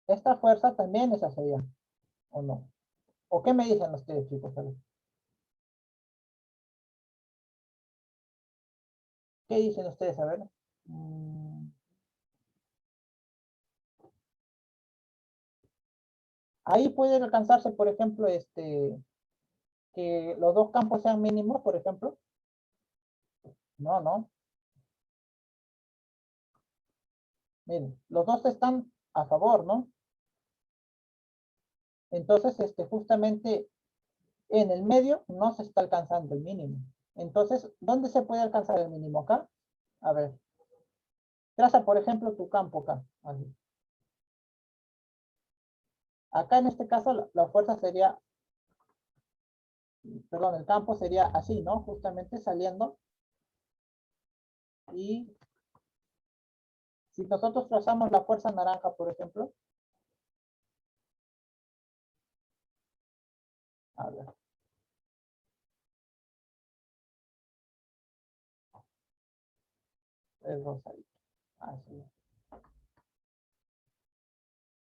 esta fuerza también es hacia allá, ¿o no? ¿O qué me dicen ustedes, chicos? A ver, ¿qué dicen ustedes? A ver. Mm, ahí puede alcanzarse, por ejemplo, que los dos campos sean mínimos, por ejemplo. No, no. Miren, los dos están a favor, ¿no? Entonces, justamente en el medio no se está alcanzando el mínimo. Entonces, ¿dónde se puede alcanzar el mínimo? Acá. A ver, traza, por ejemplo, tu campo acá. Así. Acá en este caso la fuerza sería, perdón, el campo sería así, ¿no? Justamente saliendo. Y si nosotros trazamos la fuerza naranja, por ejemplo, a ver, es rosadito. Así,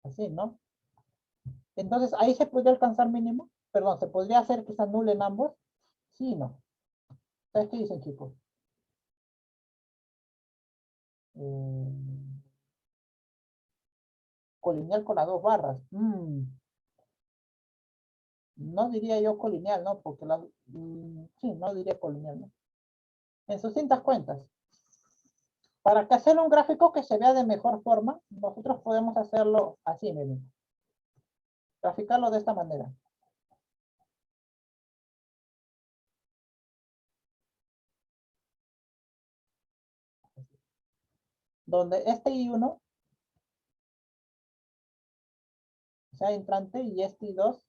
así, ¿no? Entonces, ahí se podría alcanzar mínimo. Perdón, ¿se podría hacer que se anulen ambos? Sí, no. ¿Sabes qué dicen, chicos? Eh, colineal con las dos barras. No diría yo colineal, ¿no? Porque sí, no diría colineal, ¿no? En sus cintas cuentas. Para que hacer un gráfico que se vea de mejor forma, nosotros podemos hacerlo así, miren. Graficarlo de esta manera. Donde este I1 sea entrante y este I2,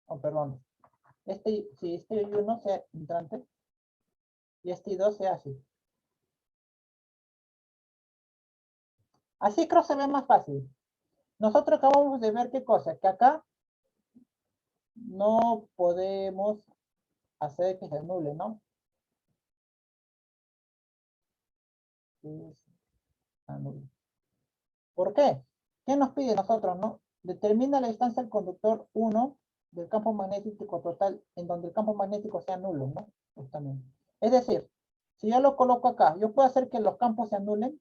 oh, perdón, si este I1 sea entrante y este I2 sea así. Así creo que se ve más fácil. Nosotros acabamos de ver qué cosa, que acá no podemos hacer que se anule, ¿no? Que se anule. ¿Por qué? ¿Qué nos pide nosotros, no? Determina la distancia del conductor 1 del campo magnético total en donde el campo magnético sea nulo, ¿no? Justamente. Es decir, si yo lo coloco acá, yo puedo hacer que los campos se anulen.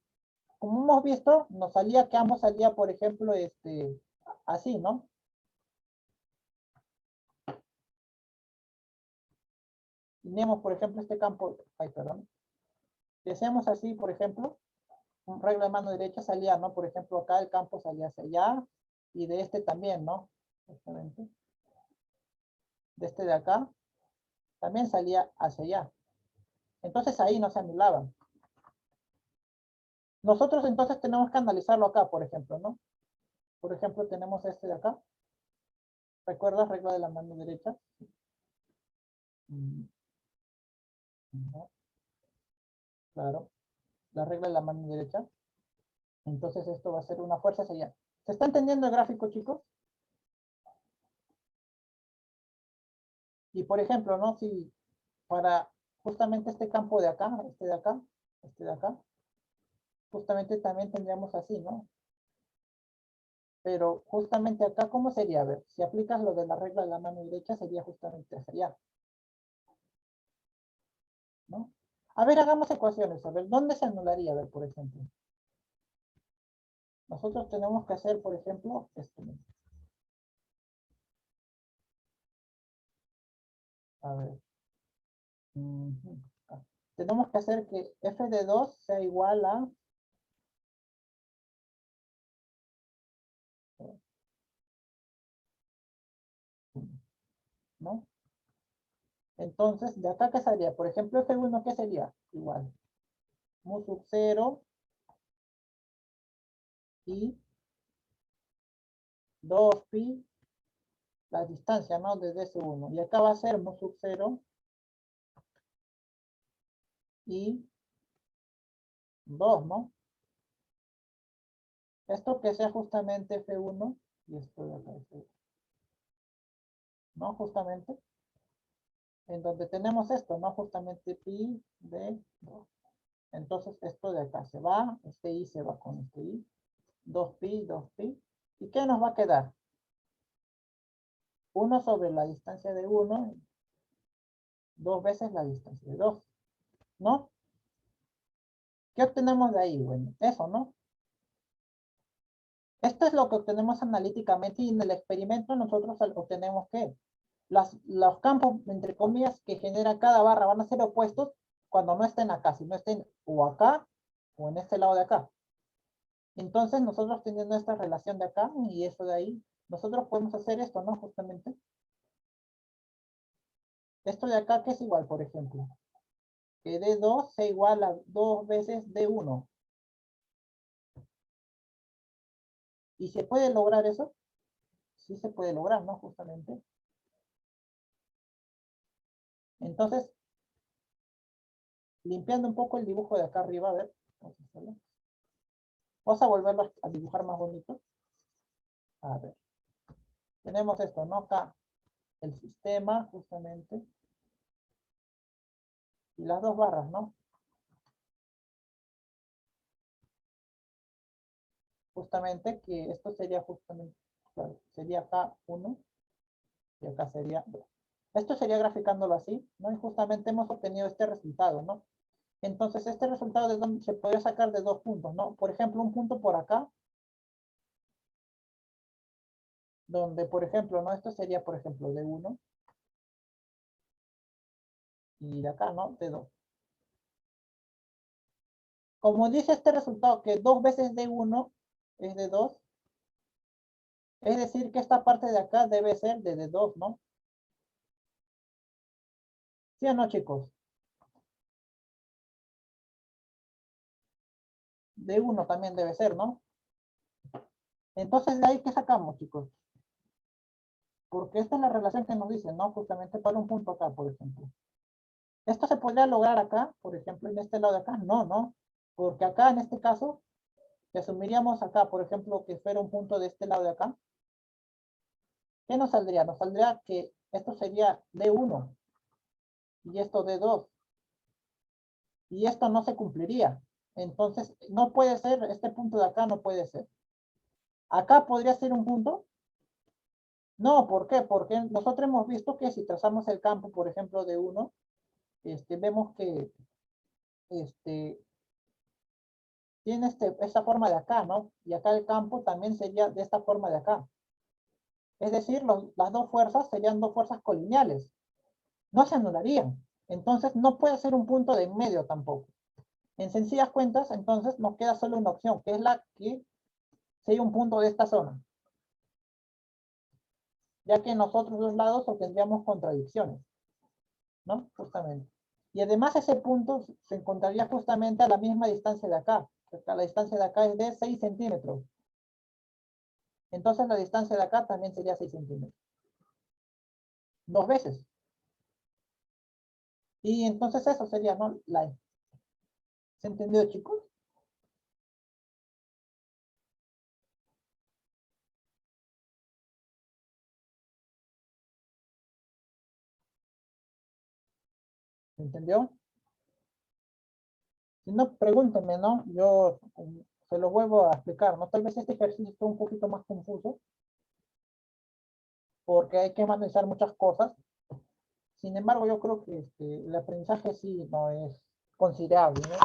Como hemos visto, nos salía que ambos salía, por ejemplo, así, ¿no? Tenemos, por ejemplo, este campo, ay, perdón. Si hacemos así, por ejemplo, un regla de mano derecha salía, ¿no? Por ejemplo, acá el campo salía hacia allá y de este también, ¿no? Justamente. De este de acá también salía hacia allá. Entonces ahí no se anulaban. Nosotros entonces tenemos que analizarlo acá, por ejemplo, ¿no? Por ejemplo, tenemos este de acá. ¿Recuerdas regla de la mano derecha? Mm, no, claro. La regla de la mano derecha. Entonces esto va a ser una fuerza hacia allá. ¿Se está entendiendo el gráfico, chicos? Y por ejemplo, ¿no? Si para justamente este campo de acá, este de acá, este de acá, justamente también tendríamos así, ¿no? Pero justamente acá, ¿cómo sería? A ver, si aplicas lo de la regla de la mano derecha, sería justamente hacia allá, ¿no? A ver, hagamos ecuaciones. A ver, ¿dónde se anularía? A ver, por ejemplo. Nosotros tenemos que hacer, por ejemplo, esto mismo. A ver. Tenemos que hacer que f de 2 sea igual a... ¿no? Entonces, de acá, ¿qué sería? Por ejemplo, F1, ¿qué sería? Igual. Mu sub 0 y 2pi, la distancia, ¿no? Desde S1. Y acá va a ser mu sub 0 y 2, ¿no? Esto que sea justamente F1 y esto de acá, F1, ¿no? Justamente. En donde tenemos esto, ¿no? Justamente pi de 2. Entonces, esto de acá se va, este i se va con este i. 2pi, 2pi. ¿Y qué nos va a quedar? 1 sobre la distancia de 1, 2 veces la distancia de 2, ¿no? ¿Qué obtenemos de ahí? Bueno, eso, ¿no? Esto es lo que obtenemos analíticamente y en el experimento nosotros obtenemos que los campos, entre comillas, que genera cada barra van a ser opuestos cuando no estén acá, si no estén o acá o en este lado de acá. Entonces nosotros teniendo esta relación de acá y eso de ahí, nosotros podemos hacer esto, ¿no? Justamente. Esto de acá que es igual, por ejemplo. Que D2 sea igual a 2 veces D1. ¿Y se puede lograr eso? Sí se puede lograr, ¿no? Justamente. Entonces, limpiando un poco el dibujo de acá arriba, a ver. Vamos a volverlo a dibujar más bonito. A ver. Tenemos esto, ¿no? Acá el sistema, justamente. Y las dos barras, ¿no? Justamente que esto sería justamente, claro, sería acá 1 y acá sería 2. Esto sería graficándolo así, ¿no? Y justamente hemos obtenido este resultado, ¿no? Entonces, este resultado de donde se podría sacar de 2 puntos, ¿no? Por ejemplo, un punto por acá, donde, por ejemplo, ¿no? Esto sería, por ejemplo, de 1 y de acá, ¿no? De 2. Como dice este resultado, que 2 veces de 1 es de 2, es decir, que esta parte de acá debe ser de 2, ¿no? ¿Sí o no, chicos? De 1 también debe ser, ¿no? Entonces, ¿de ahí qué sacamos, chicos? Porque esta es la relación que nos dice, ¿no? Justamente para un punto acá, por ejemplo. ¿Esto se podría lograr acá, por ejemplo, en este lado de acá? No, no. Porque acá, en este caso, si asumiríamos acá, por ejemplo, que fuera un punto de este lado de acá, ¿qué nos saldría? Nos saldría que esto sería D1 y esto D2. Y esto no se cumpliría. Entonces, no puede ser, este punto de acá no puede ser. ¿Acá podría ser un punto? No, ¿por qué? Porque nosotros hemos visto que si trazamos el campo, por ejemplo, de 1, vemos que tiene esta forma de acá, ¿no? Y acá el campo también sería de esta forma de acá. Es decir, las dos fuerzas serían dos fuerzas colineales. No se anularían. Entonces, no puede ser un punto de en medio tampoco. En sencillas cuentas, entonces, nos queda solo una opción, que es la que sería un punto de esta zona. Ya que en los otros dos lados obtendríamos contradicciones, ¿no? Justamente. Y además ese punto se encontraría justamente a la misma distancia de acá. La distancia de acá es de 6 centímetros. Entonces la distancia de acá también sería 6 centímetros. Dos veces. Y entonces eso sería, ¿no? ¿Se entendió, chicos? ¿Se entendió? Si no, pregúntenme, ¿no? Yo se lo vuelvo a explicar, ¿no? Tal vez este ejercicio está un poquito más confuso, porque hay que analizar muchas cosas. Sin embargo, yo creo que el aprendizaje sí no es considerable, ¿no?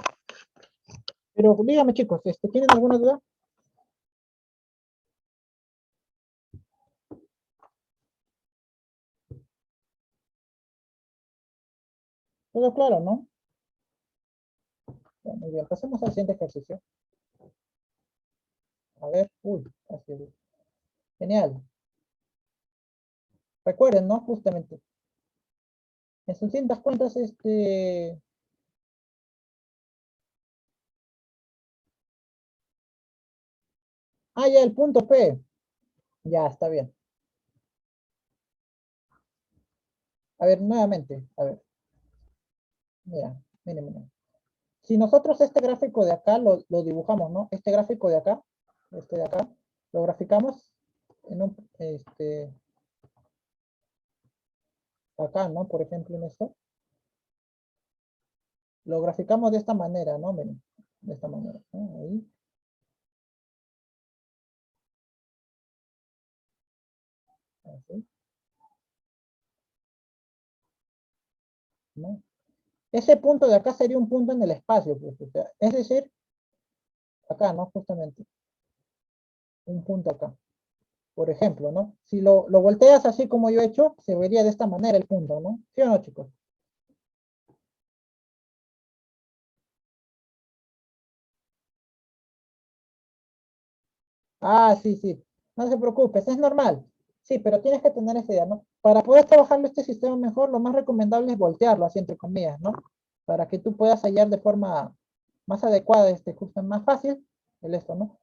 Pero dígame, chicos, ¿tienen alguna duda? Todo claro, ¿no? Ya, muy bien, pasemos al siguiente ejercicio. A ver, uy, así es. Genial. Recuerden, ¿no? Justamente, en sus distintas cuentas, ah, ya, el punto P. Ya, está bien. A ver, nuevamente, a ver, mira, miren, miren. Si nosotros este gráfico de acá lo dibujamos, ¿no? Este gráfico de acá, este de acá, lo graficamos en un, acá, ¿no? Por ejemplo, en esto. Lo graficamos de esta manera, ¿no? Miren, de esta manera, ¿no? Ahí, así, ¿no? Ese punto de acá sería un punto en el espacio, pues, o sea, es decir, acá, ¿no? Justamente, un punto acá. Por ejemplo, ¿no? Si lo volteas así como yo he hecho, se vería de esta manera el punto, ¿no? ¿Sí o no, chicos? Ah, sí, sí. No se preocupes, es normal. Sí, pero tienes que tener esa idea, ¿no? Para poder trabajarlo este sistema mejor, lo más recomendable es voltearlo, así entre comillas, ¿no? Para que tú puedas hallar de forma más adecuada, justo más fácil, el esto, ¿no?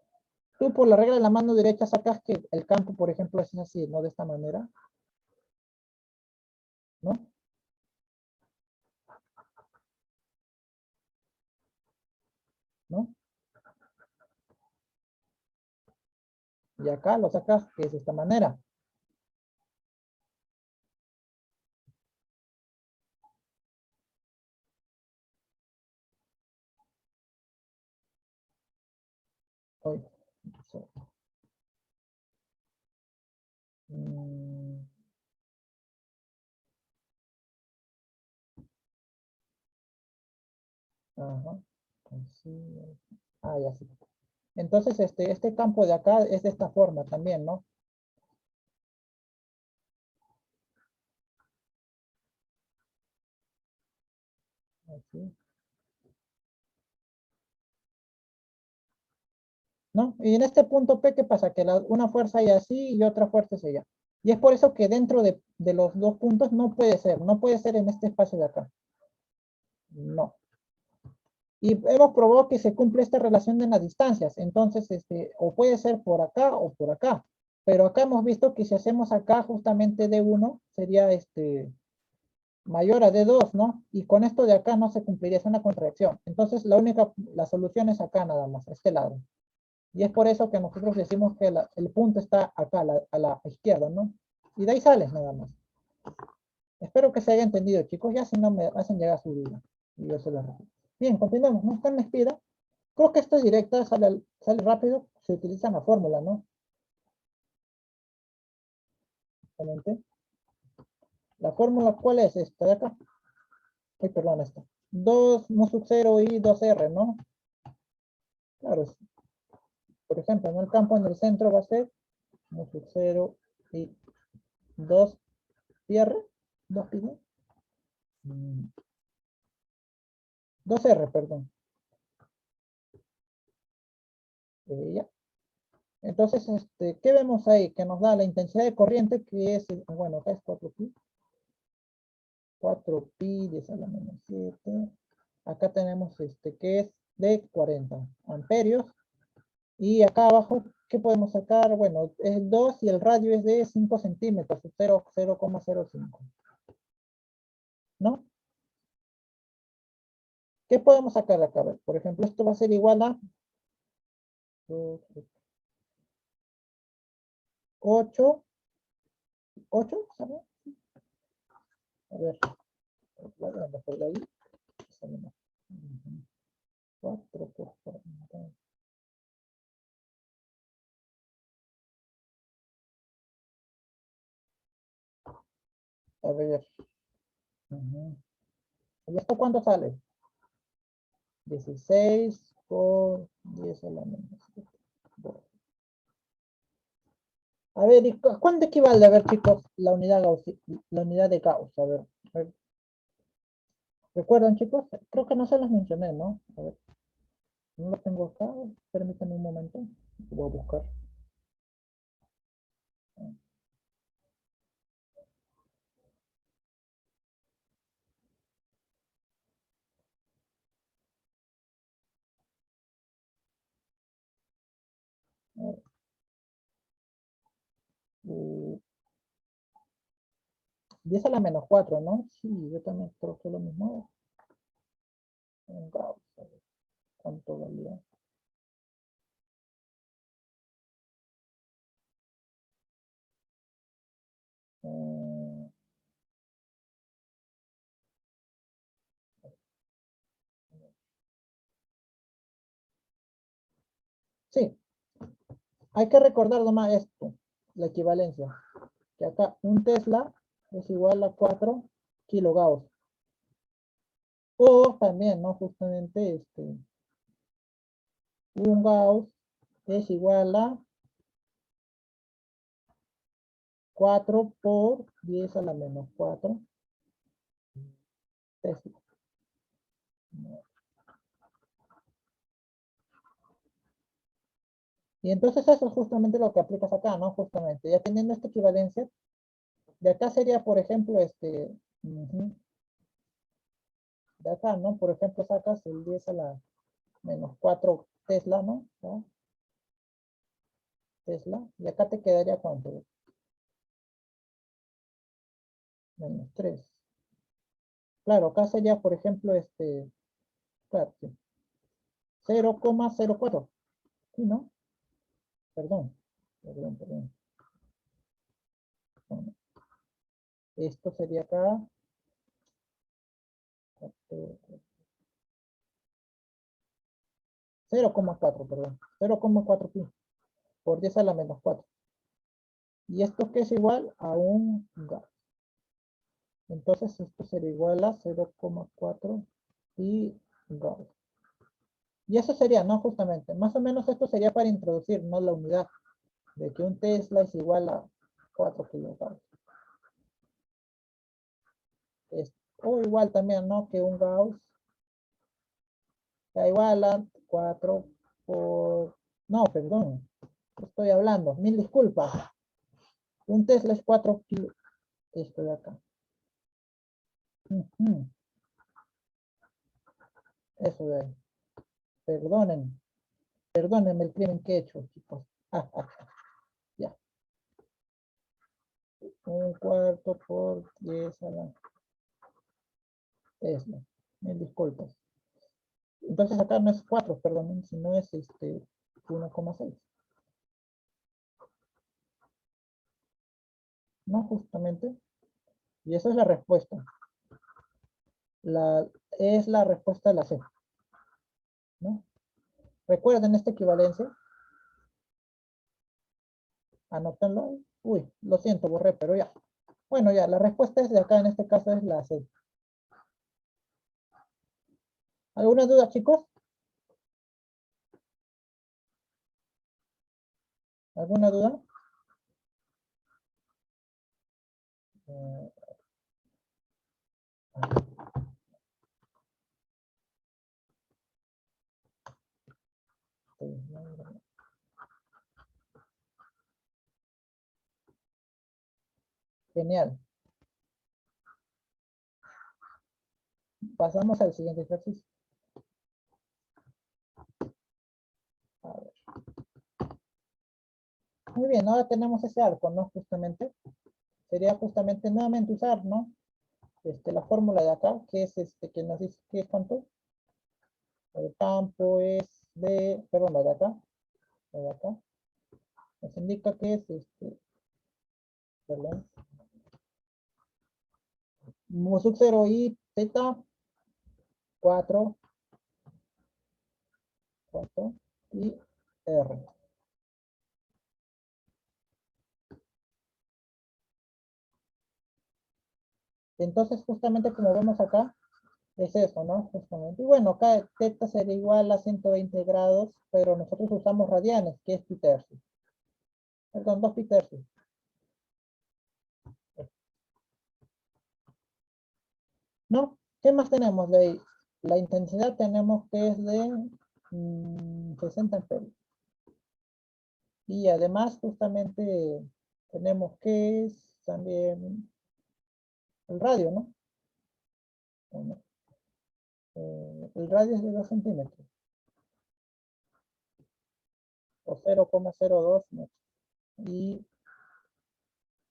Tú por la regla de la mano derecha sacas que el campo, por ejemplo, es así, ¿no? De esta manera, ¿no? ¿No? Y acá lo sacas que es de esta manera. Uy, sí. Mm, ajá. Así, ah, ya sí. Entonces, este campo de acá es de esta forma también, ¿no? Así, ¿no? Y en este punto P, ¿qué pasa? Que una fuerza hay así y otra fuerza es allá. Y es por eso que dentro de los dos puntos no puede ser en este espacio de acá. No. Y hemos probado que se cumple esta relación de las distancias. Entonces, o puede ser por acá o por acá. Pero acá hemos visto que si hacemos acá justamente D1 sería mayor a D2, ¿no? Y con esto de acá no se cumpliría, es una contracción. Entonces, la solución es acá nada más, a este lado. Y es por eso que nosotros decimos que el punto está acá, a la izquierda, ¿no? Y de ahí sales nada más. Espero que se haya entendido, chicos. Ya si no me hacen llegar su duda. Y yo se lo repito. Bien, continuamos. No están despida. Creo que esto es directa, sale rápido. Se utiliza la fórmula, ¿no? Exactamente. La fórmula, ¿cuál es esta de acá? Ay, perdón, esta. 2 mu sub 0 y 2R, ¿no? Claro, por ejemplo, en el campo en el centro va a ser mu sub 0 y 2 R, 2 pi, ¿no? 2R, perdón. Ya. Entonces, ¿qué vemos ahí? Que nos da la intensidad de corriente, que es, bueno, acá es 4pi. 4pi 10 a la menos 7. Acá tenemos que es de 40 amperios. Y acá abajo, ¿qué podemos sacar? Bueno, es 2 y el radio es de 5 centímetros, 0,05. ¿No? ¿Qué podemos sacar de acá? A ver, por ejemplo, esto va a ser igual a 8, 8, ¿sabes? A ver, voy a meterlo ahí. 4 por 40. A ver. Ujú. ¿Y esto cuánto sale? 16 por 10 a la menos 2. A ver, ¿y cuánto equivale? A ver, chicos, la unidad de Gauss. A ver. ¿Recuerdan, chicos? Creo que no se los mencioné, ¿no? A ver, no lo tengo acá. Permítanme un momento. Lo voy a buscar. A ver, eh, 10 a la menos 4, ¿no? Sí, yo también creo que es lo mismo. En Gauss, a ver, ¿cuánto valía? Eh, sí, hay que recordar nomás esto, la equivalencia. Que acá un Tesla es igual a 4 kilogauss. O también, ¿no? Justamente un Gauss es igual a 4 por 10 a la menos 4 Tesla. Y entonces eso es justamente lo que aplicas acá, ¿no? Justamente, ya teniendo esta equivalencia, de acá sería, por ejemplo, de acá, ¿no? Por ejemplo, sacas el 10 a la menos 4 Tesla, ¿no? ¿no? Tesla, y acá te quedaría cuánto? Menos 3. Claro, acá sería, por ejemplo, claro, sí, 0,04. Sí, ¿no? Perdón, perdón. Bueno, esto sería acá 0,4, perdón. 0,4 pi por 10 a la menos 4. Y esto que es igual a un gas. Entonces esto sería igual a 0,4 pi gas. Y eso sería, ¿no? Justamente, más o menos esto sería para introducir, ¿no? La unidad de que un Tesla es igual a 4 kilogramos. O igual también, ¿no? Que un Gauss da igual a 4 por... No, perdón. Estoy hablando. Mil disculpas. Un Tesla es 4 kilos. Esto de acá. Eso de ahí. Perdonen. Perdónenme el crimen que he hecho, chicos. Ya. Un cuarto por 10 a la Tesla. Mil disculpas. Entonces acá no es 4, perdón, sino es 1,6. No, justamente. Y esa es la respuesta. Es la respuesta de la C, ¿no? Recuerden esta equivalencia. Anótenlo. Uy, lo siento, borré, pero ya. Bueno, ya, la respuesta es de acá, en este caso es la C. ¿Alguna duda, chicos? ¿Alguna duda? Eh, Genial. Pasamos al siguiente ejercicio. A ver. Muy bien, ahora tenemos ese arco, ¿no? Justamente. Sería justamente nuevamente usar, ¿no? La fórmula de acá, que es que nos dice que es cuánto. El campo es perdón, la de acá, nos indica que es perdón, mu sub 0 y z 4 y r. Entonces, justamente como vemos acá, es eso, ¿no? Justamente. Y bueno, acá θ sería igual a 120 grados, pero nosotros usamos radianes, que es pi tercios. Perdón, 2 pi tercios. ¿No? ¿Qué más tenemos de ahí? La intensidad tenemos que es de 60 amperios. Y además, justamente, tenemos que es también el radio, ¿no? Bueno, el radio es de 2 centímetros, o 0,02 metros. Y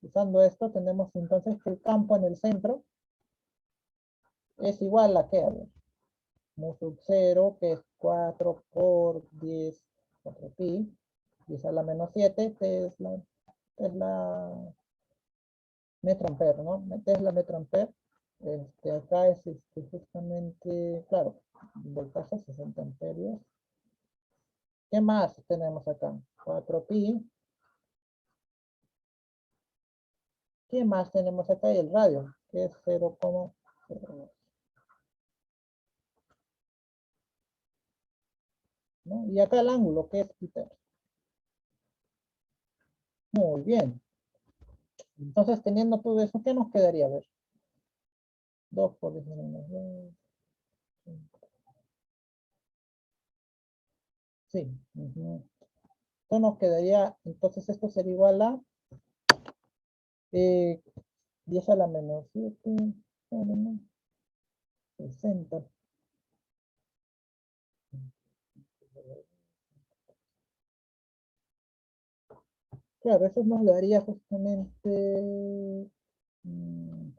usando esto, tenemos entonces que el campo en el centro es igual a, ¿qué? A ver, mu sub 0, que es 4 por 10, 4 pi, 10 a la menos 7, Tesla metro ampere, ¿no? Tesla metro ampere. Acá es justamente, claro, voltaje 60 amperios. ¿Qué más tenemos acá? 4 pi. ¿Qué más tenemos acá? Y el radio, que es 0,02. ¿No? Y acá el ángulo, que es Peter. Muy bien. Entonces, teniendo todo eso, ¿qué nos quedaría? A ver. 2 por 10 menos 2. Sí. Esto nos quedaría, entonces esto sería igual a 10 a la menos 7, 60. Claro, eso nos daría justamente... mm,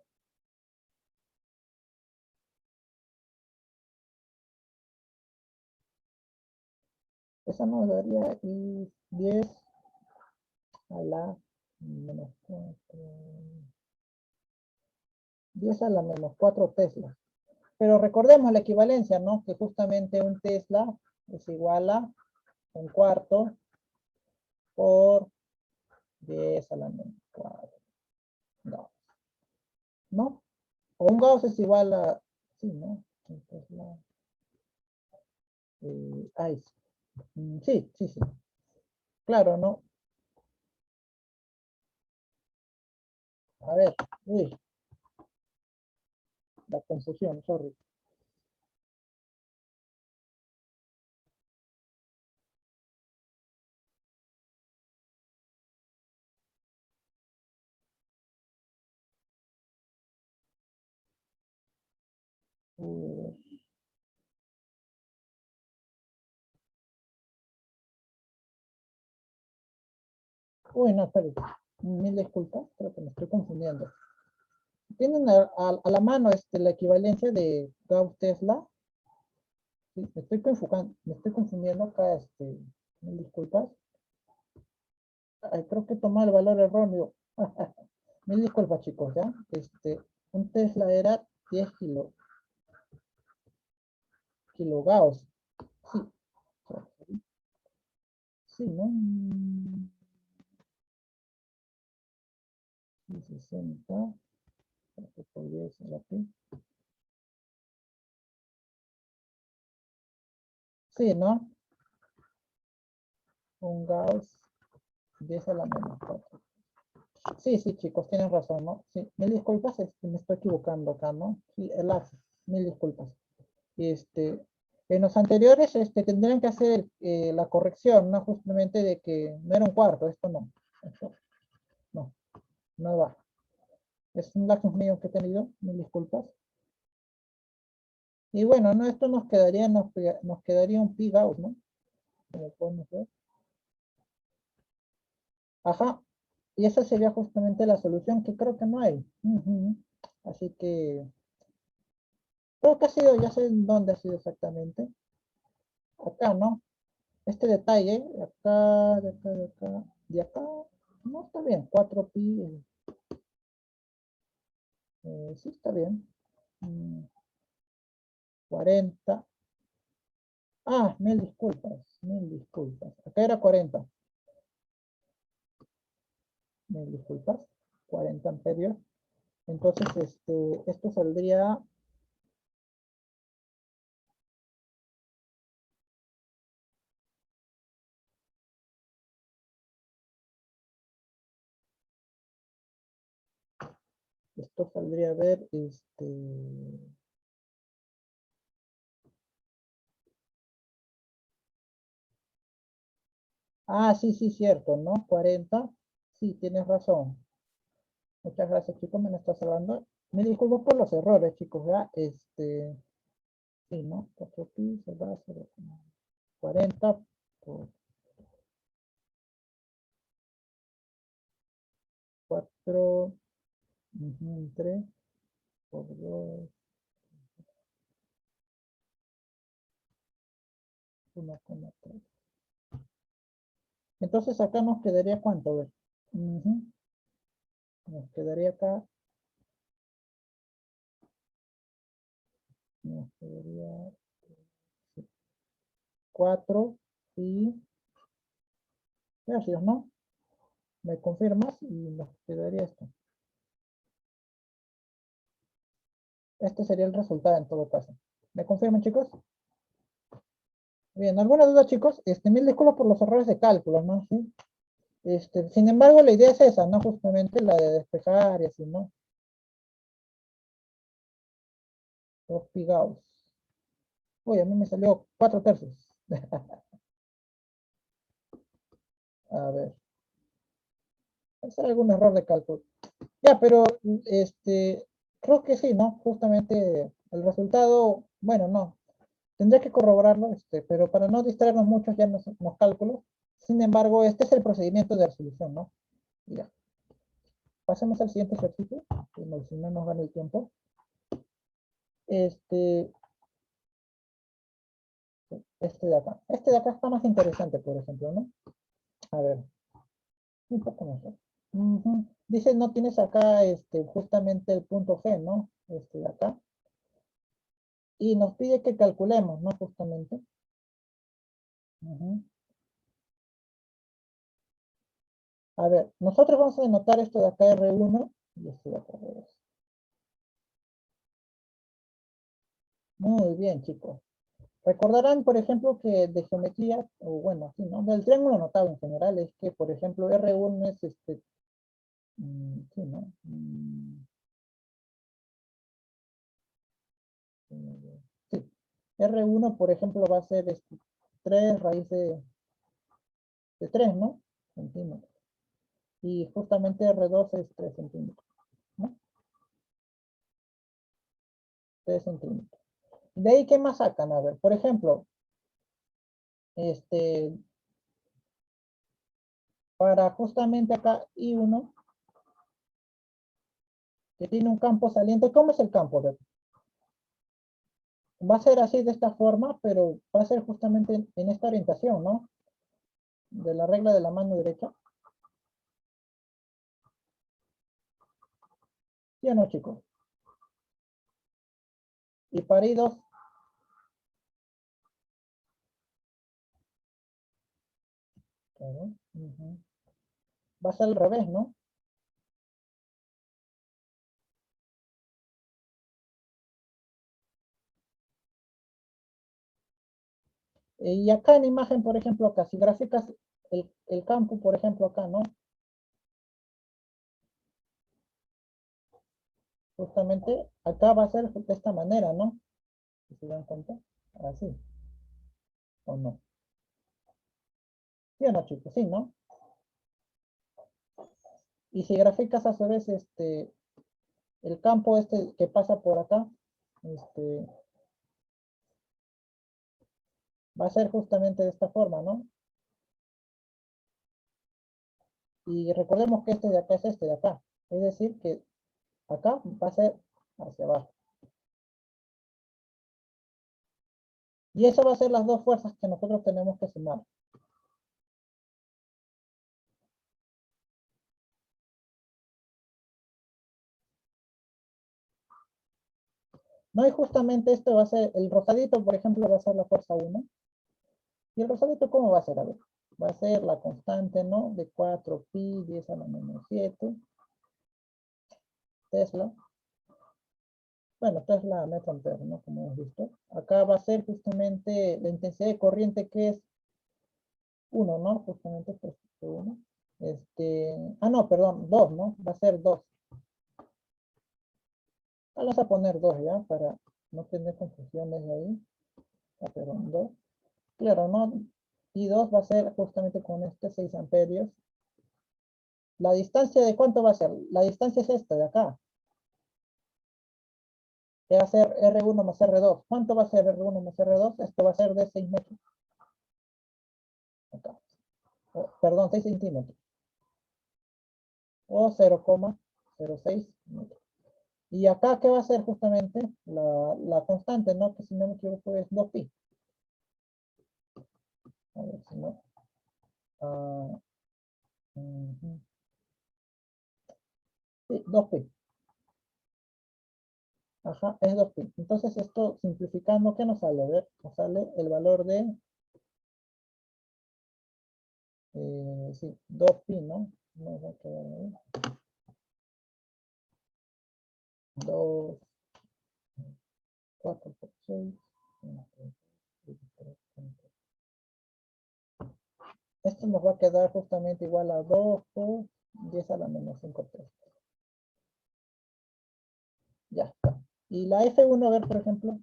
eso nos daría 10 a la menos 4. 10 a la menos 4 Tesla. Pero recordemos la equivalencia, ¿no? Que justamente un Tesla es igual a un cuarto por 10 a la menos 4. No. ¿No? O un Gauss es igual a... Sí, ¿no? Un Tesla... ahí sí. Sí, sí, sí. Claro, ¿no? A ver, uy, la confusión, sorry. Uy, no, espérate. Mil disculpas, creo que me estoy confundiendo. ¿Tienen a la mano la equivalencia de Gauss-Tesla? Sí, me estoy confundiendo acá, mil disculpas. Ay, creo que tomé el valor erróneo. Mil disculpas, chicos, ¿ya? Un Tesla era 10 kilogauss. Sí, sí, ¿no? 60, creo que podría ser aquí. Sí, ¿no? Un Gauss 10 a la menos 4. Sí, sí, chicos, tienen razón, ¿no? Sí, mil disculpas, me estoy equivocando acá, ¿no? Sí, el AFE, mil disculpas. En los anteriores, tendrían que hacer la corrección, ¿no? Justamente de que no era un cuarto, esto no. Esto no, no va. Es un lapsus mío que he tenido, mil disculpas. Y bueno, no, esto nos quedaría un pi Gauss, ¿no? Como podemos ver. Ajá. Y esa sería justamente la solución que creo que no hay. Así que creo que ha sido, ya sé dónde ha sido exactamente. Acá, ¿no? Este detalle, de acá, no está bien. 4 pi, sí está bien. 40. Ah, mil disculpas, mil disculpas. Acá era 40. Mil disculpas. 40 amperios. Entonces, esto saldría, a ver, ah, sí, sí, cierto, ¿no? 40. Sí, tienes razón. Muchas gracias, chicos, me lo estás hablando. Me disculpo por los errores, chicos, ¿verdad? Sí, ¿no? 4 pi se va a hacer 40 por 4, 3 por 2, 1,3. Entonces acá nos quedaría cuánto, a ver. Ujú. Nos quedaría acá, nos quedaría 4 y gracias, ¿no? Me confirmas y nos quedaría esto. Este sería el resultado en todo caso. ¿Me confirman, chicos? Bien, ¿alguna duda, chicos? Mil disculpas por los errores de cálculo, ¿no? ¿Sí? Sin embargo, la idea es esa, ¿no? Justamente la de despejar y así, ¿no? Los pigados. Uy, a mí me salió 4 tercios. A ver, es algún error de cálculo. Ya, pero creo que sí, ¿no? Justamente el resultado, bueno, no. Tendría que corroborarlo, pero para no distraernos mucho ya en los cálculos. Sin embargo, este es el procedimiento de resolución, ¿no? Ya. Pasemos al siguiente ejercicio, que si no nos gana el tiempo. Este, este de acá. Este de acá está más interesante, por ejemplo, ¿no? A ver, un poco mejor. Ujú. Dice, no tienes acá justamente el punto G, ¿no? Este de acá. Y nos pide que calculemos, ¿no? Justamente. Ujú. A ver, nosotros vamos a denotar esto de acá R1 y esto de acá R2. Muy bien, chicos. Recordarán, por ejemplo, que de geometría, o bueno, sí, ¿no? Del triángulo notable en general, es que, por ejemplo, R1 es sí, ¿no? Sí. R1, por ejemplo, va a ser 3 raíz de 3, ¿no? Centímetros. Y justamente R2 es 3 centímetros, ¿no? 3 centímetros. De ahí, ¿qué más sacan? A ver, por ejemplo, este, para justamente acá I1, que tiene un campo saliente, ¿cómo es el campo? Va a ser así de esta forma, pero va a ser justamente en esta orientación, ¿no? De la regla de la mano derecha. ¿Sí o no, chicos? Y para I2, claro, va a ser al revés, ¿no? Y acá en imagen, por ejemplo, acá, si graficas el campo, por ejemplo, acá, ¿no? Justamente acá va a ser de esta manera, ¿no? Si se dan cuenta, así, ¿o no? ¿Sí o no, chicos? Sí, ¿no? Y si graficas a su vez el campo que pasa por acá, va a ser justamente de esta forma, ¿no? Y recordemos que este de acá es este de acá. Es decir, que acá va a ser hacia abajo. Y eso va a ser las dos fuerzas que nosotros tenemos que sumar. No, y justamente esto va a ser, el rosadito, por ejemplo, va a ser la fuerza 1. ¿Y el rosadito cómo va a ser? A ver, va a ser la constante, ¿no? De 4 pi 10 a la menos 7. Tesla. Bueno, Tesla metro ampere, ¿no? Como hemos visto. Acá va a ser justamente la intensidad de corriente que es 1, ¿no? Justamente pues, 1. No, perdón, 2, ¿no? Va a ser 2. Vamos a poner 2 ya, para no tener confusiones de ahí. Ah, perdón, 2. Claro, ¿no? Y 2 va a ser justamente con este 6 amperios. ¿La distancia de cuánto va a ser? La distancia es esta de acá. Que va a ser R1 más R2. ¿Cuánto va a ser R1 más R2? Esto va a ser de 6 metros. Acá. Perdón, 6 centímetros. O 0,06 metros. Y acá, ¿qué va a ser justamente? La constante, ¿no? Que si no me equivoco es 2pi. A ver si no. Uh, sí, 2pi. Ajá, es 2pi. Entonces esto simplificando, ¿qué nos sale? A ver, nos sale el valor de, sí, 2pi, ¿no? Nos va a quedar ahí. 2, 4 por 6. Esto nos va a quedar justamente igual a 2 por 10 a la menos 5 tercios. Ya está. Y la F1, a ver, por ejemplo.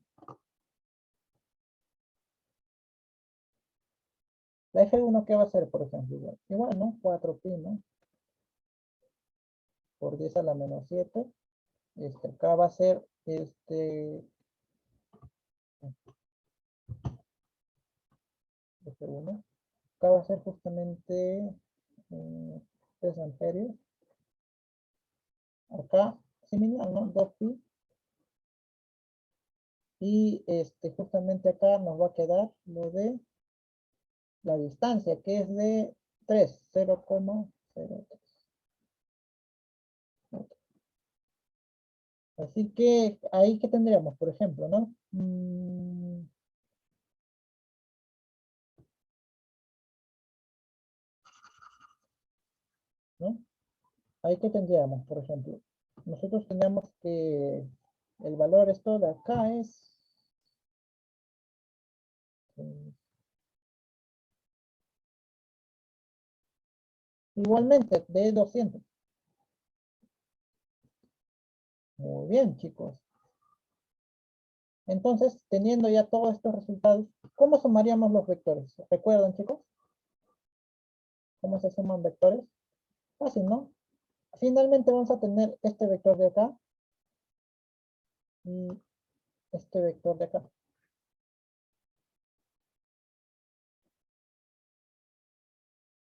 La F1, ¿qué va a ser, por ejemplo? Igual, ¿no? 4pi, ¿no? Por 10 a la menos 7. Acá va a ser, F1. Acá va a ser justamente 3 amperios. Acá, similar, ¿no? 2pi. Y justamente acá nos va a quedar lo de la distancia, que es de 3, 0,03. Así que ahí que tendríamos, por ejemplo, ¿no? ¿No? Ahí que tendríamos, por ejemplo. Nosotros tendríamos que el valor esto de acá es igualmente de 200. Muy bien, chicos. Entonces, teniendo ya todos estos resultados, ¿cómo sumaríamos los vectores? ¿Recuerdan, chicos? ¿Cómo se suman vectores? Fácil, ¿no? Finalmente vamos a tener este vector de acá y este vector de acá.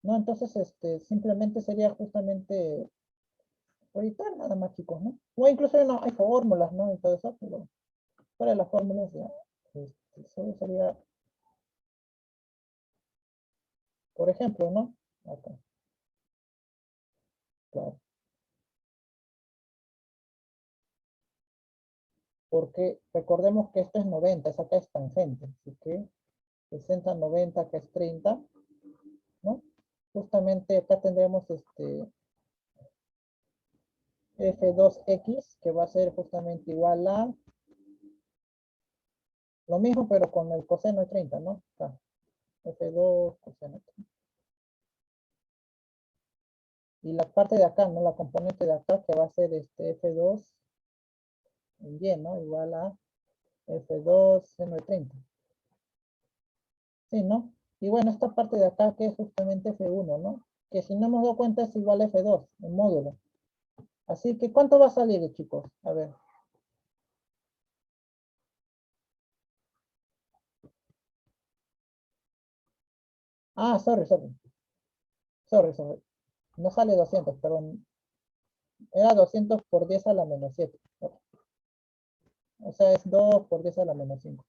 ¿No? Entonces, simplemente sería justamente ahorita nada más, chicos, ¿no? O incluso no, hay fórmulas, ¿no? Y todo eso, pero fuera de las fórmulas ya, solo sería, por ejemplo, ¿no? Acá, claro. Porque recordemos que esto es 90, esa acá es tangente, así que 60, 90, acá es 30, ¿no? Justamente acá tendremos F2X, que va a ser justamente igual a lo mismo, pero con el coseno de 30, ¿no? Acá, F2 coseno de 30. Y la parte de acá, ¿no? La componente de acá, que va a ser F2 en Y, ¿no? Igual a F2 seno de 30. Sí, ¿no? Y bueno, esta parte de acá que es justamente F1, ¿no? Que si no hemos dado cuenta es igual a F2, en módulo. Así que, ¿cuánto va a salir, chicos? A ver. Ah, sorry, sorry. Sorry, sorry. No sale 200, perdón. Era 200 por 10 a la menos 7. O sea, es 2 por 10 a la menos 5.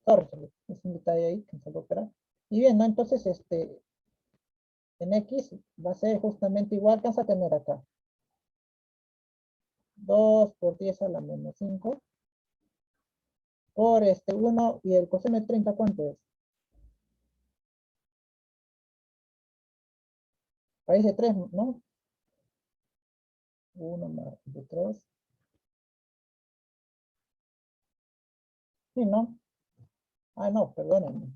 Sorry, sorry. Es un detalle ahí que se puede operar. Y bien, ¿no? Entonces, en X va a ser justamente igual que vamos a tener acá. 2 por 10 a la menos 5 por 1 y el coseno de 30, ¿cuánto es? Raíz de 3, ¿no? 1 más de 3. Sí, ¿no? Ah, no, perdónenme.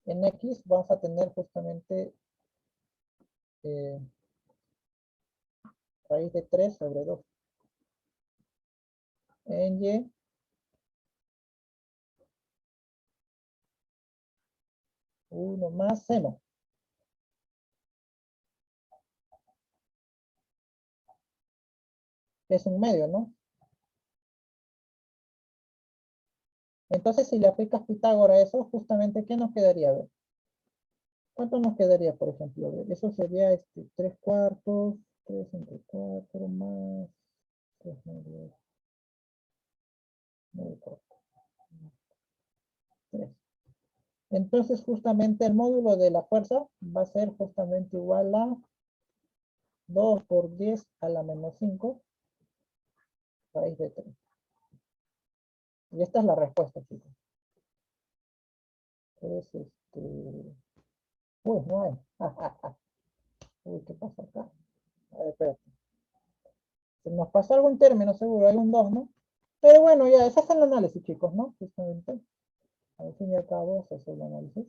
En X vamos a tener justamente eh, raíz de 3 sobre 2. En Y, 1 más seno. Es un medio, ¿no? Entonces, si le aplicas Pitágoras a eso, justamente, ¿qué nos quedaría? A ver, ¿cuánto nos quedaría, por ejemplo? A ver, eso sería 3 cuartos, 3 entre 4 más 3 medios, 9 cuartos, 3. Entonces, justamente el módulo de la fuerza va a ser justamente igual a 2 por 10 a la menos 5 raíz de 3. Y esta es la respuesta, chicos. Entonces, uy, no hay. Uy, ¿qué pasa acá? A ver, espérate. Se nos pasó algún término, seguro, hay un 2, ¿no? Pero bueno, ya, ese es el análisis, chicos, ¿no? Justamente, al fin y al cabo, ese es el análisis.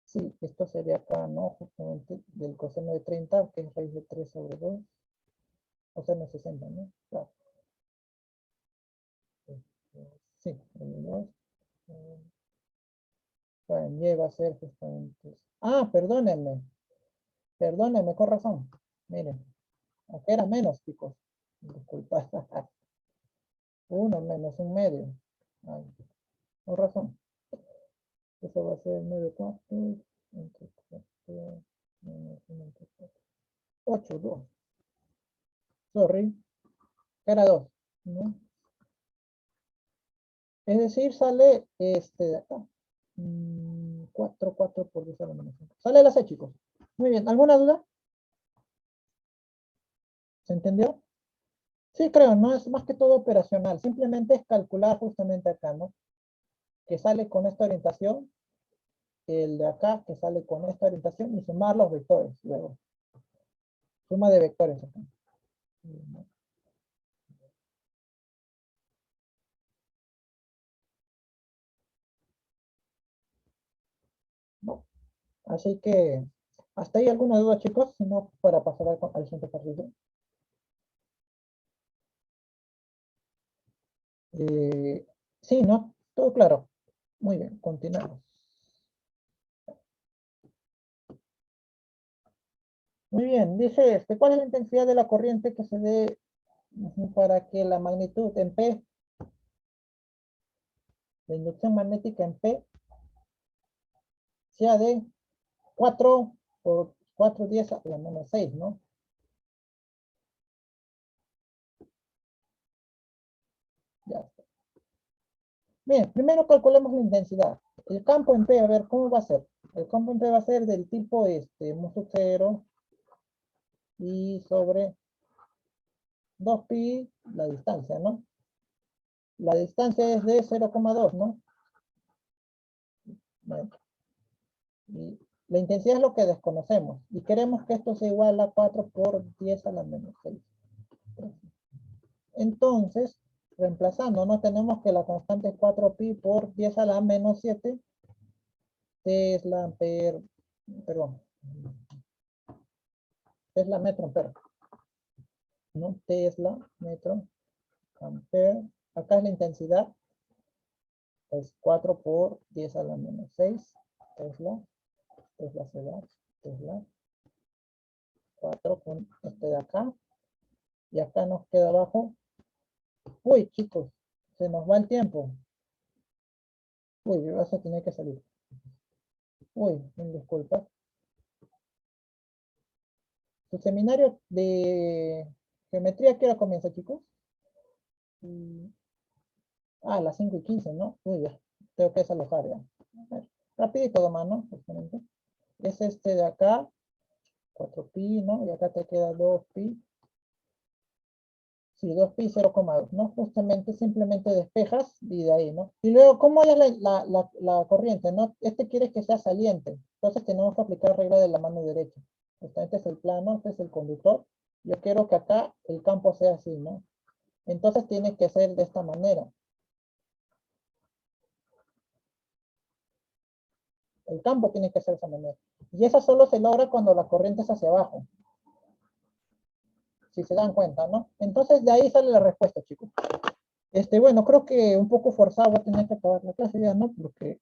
Sí, esto sería acá, ¿no? Justamente del coseno de 30, que es raíz de 3 sobre 2. Coseno 60, ¿no? Claro. Sí, el 2. En Y va a ser justamente. Ah, perdónenme. Perdónenme, con razón. Miren, acá era menos, chicos. Disculpa. 1 menos un medio. Ay, con razón. Eso va a ser 9 cuartos. Entre 4, menos 1 entre 4. 8, 2. Sorry. Era 2. ¿No? Es decir, sale de acá. 4, 4 por 10 a la menos 5. Sale la C, chicos. Muy bien. ¿Alguna duda? ¿Se entendió? Sí, creo, no es más que todo operacional. Simplemente es calcular justamente acá, ¿no? Que sale con esta orientación, el de acá que sale con esta orientación y sumar los vectores luego. Suma de vectores acá. No. Así que, ¿hasta ahí alguna duda, chicos? Si no, para pasar al siguiente ejercicio. Sí, ¿no? Todo claro. Muy bien, continuamos. Muy bien, dice ¿cuál es la intensidad de la corriente que se dé para que la magnitud en P, la inducción magnética en P, sea de 4 por 4 10 a la menos 6, ¿no? Ya está. Bien, primero calculemos la intensidad. El campo en P, a ver, ¿cómo va a ser? El campo en P va a ser del tipo mu sub 0 y sobre 2pi la distancia, ¿no? La distancia es de 0,2, ¿no? Bueno, y la intensidad es lo que desconocemos. Y queremos que esto sea igual a 4 por 10 a la menos 6. Entonces, reemplazando, ¿no? Tenemos que la constante es 4pi por 10 a la menos 7 Tesla, perdón, Tesla metro ampere, ¿no? Tesla metro ampere. Acá es la intensidad, es 4 por 10 a la menos 6 Tesla, Tesla se da, Tesla, 4 con este de acá, y acá nos queda abajo. Uy, chicos, se nos va el tiempo. Uy, vas a tener que salir. Uy, disculpa. ¿Su seminario de geometría qué hora comienza, chicos? A las 5:15, ¿no? Uy, ya. Tengo que desalojar ya. A ver, rapidito nomás, ¿no? Justamente. Es este de acá, 4pi, ¿no? Y acá te queda 2pi. Sí, 2pi 0,2, ¿no? Justamente simplemente despejas y de ahí, ¿no? Y luego, ¿cómo es la corriente, no? Este quiere que sea saliente. Entonces tenemos que aplicar regla de la mano derecha. Este es el plano, este es el conductor. Yo quiero que acá el campo sea así, ¿no? Entonces tiene que ser de esta manera. El campo tiene que ser de esa manera. Y eso solo se logra cuando la corriente es hacia abajo. Si se dan cuenta, ¿no? Entonces de ahí sale la respuesta, chicos. Bueno, creo que un poco forzado va a tener que acabar la clase ya, ¿no? Porque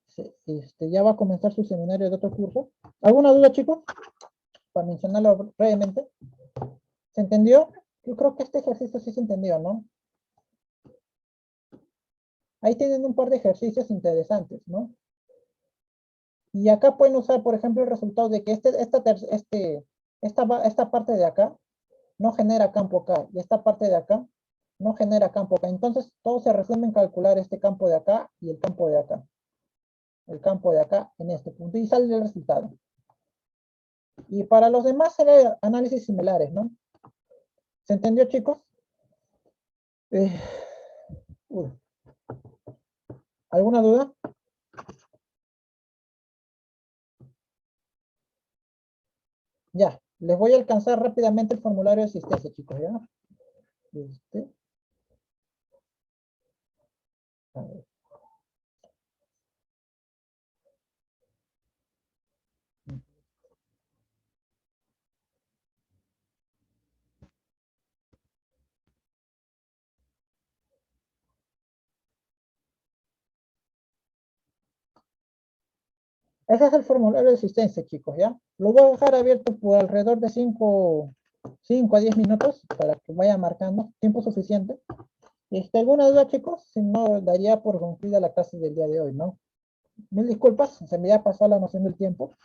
ya va a comenzar su seminario de otro curso. ¿Alguna duda, chicos? Para mencionarlo brevemente. ¿Se entendió? Yo creo que este ejercicio sí se entendió, ¿no? Ahí tienen un par de ejercicios interesantes, ¿no? Y acá pueden usar, por ejemplo, el resultado de que esta parte de acá no genera campo acá, y esta parte de acá no genera campo acá. Entonces, todo se resume en calcular este campo de acá y el campo de acá. El campo de acá en este punto, y sale el resultado. Y para los demás será análisis similares, ¿no? ¿Se entendió, chicos? Uy. ¿Alguna duda? Ya, les voy a alcanzar rápidamente el formulario de asistencia, chicos, ¿ya? A ver. Ese es el formulario de asistencia, chicos, ¿ya? Lo voy a dejar abierto por alrededor de 5 a 10 minutos para que vaya marcando, tiempo suficiente. ¿Alguna duda, chicos? Si no, daría por concluida la clase del día de hoy, ¿no? Mil disculpas, se me ha pasado la noción del tiempo.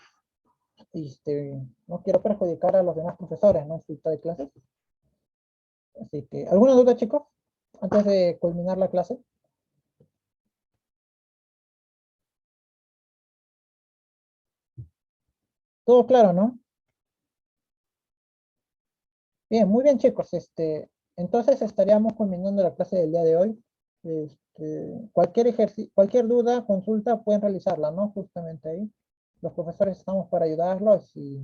No quiero perjudicar a los demás profesores, ¿no? En su dictado de clases. Así que, ¿alguna duda, chicos? Antes de culminar la clase. Todo claro, ¿no? Bien, muy bien, chicos. Entonces estaríamos culminando la clase del día de hoy. Cualquier duda, consulta, pueden realizarla, ¿no? Justamente ahí. Los profesores estamos para ayudarlos y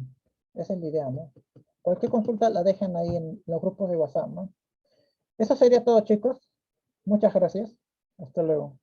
esa es la idea, ¿no? Cualquier consulta la dejan ahí en los grupos de WhatsApp, ¿no? Eso sería todo, chicos. Muchas gracias. Hasta luego.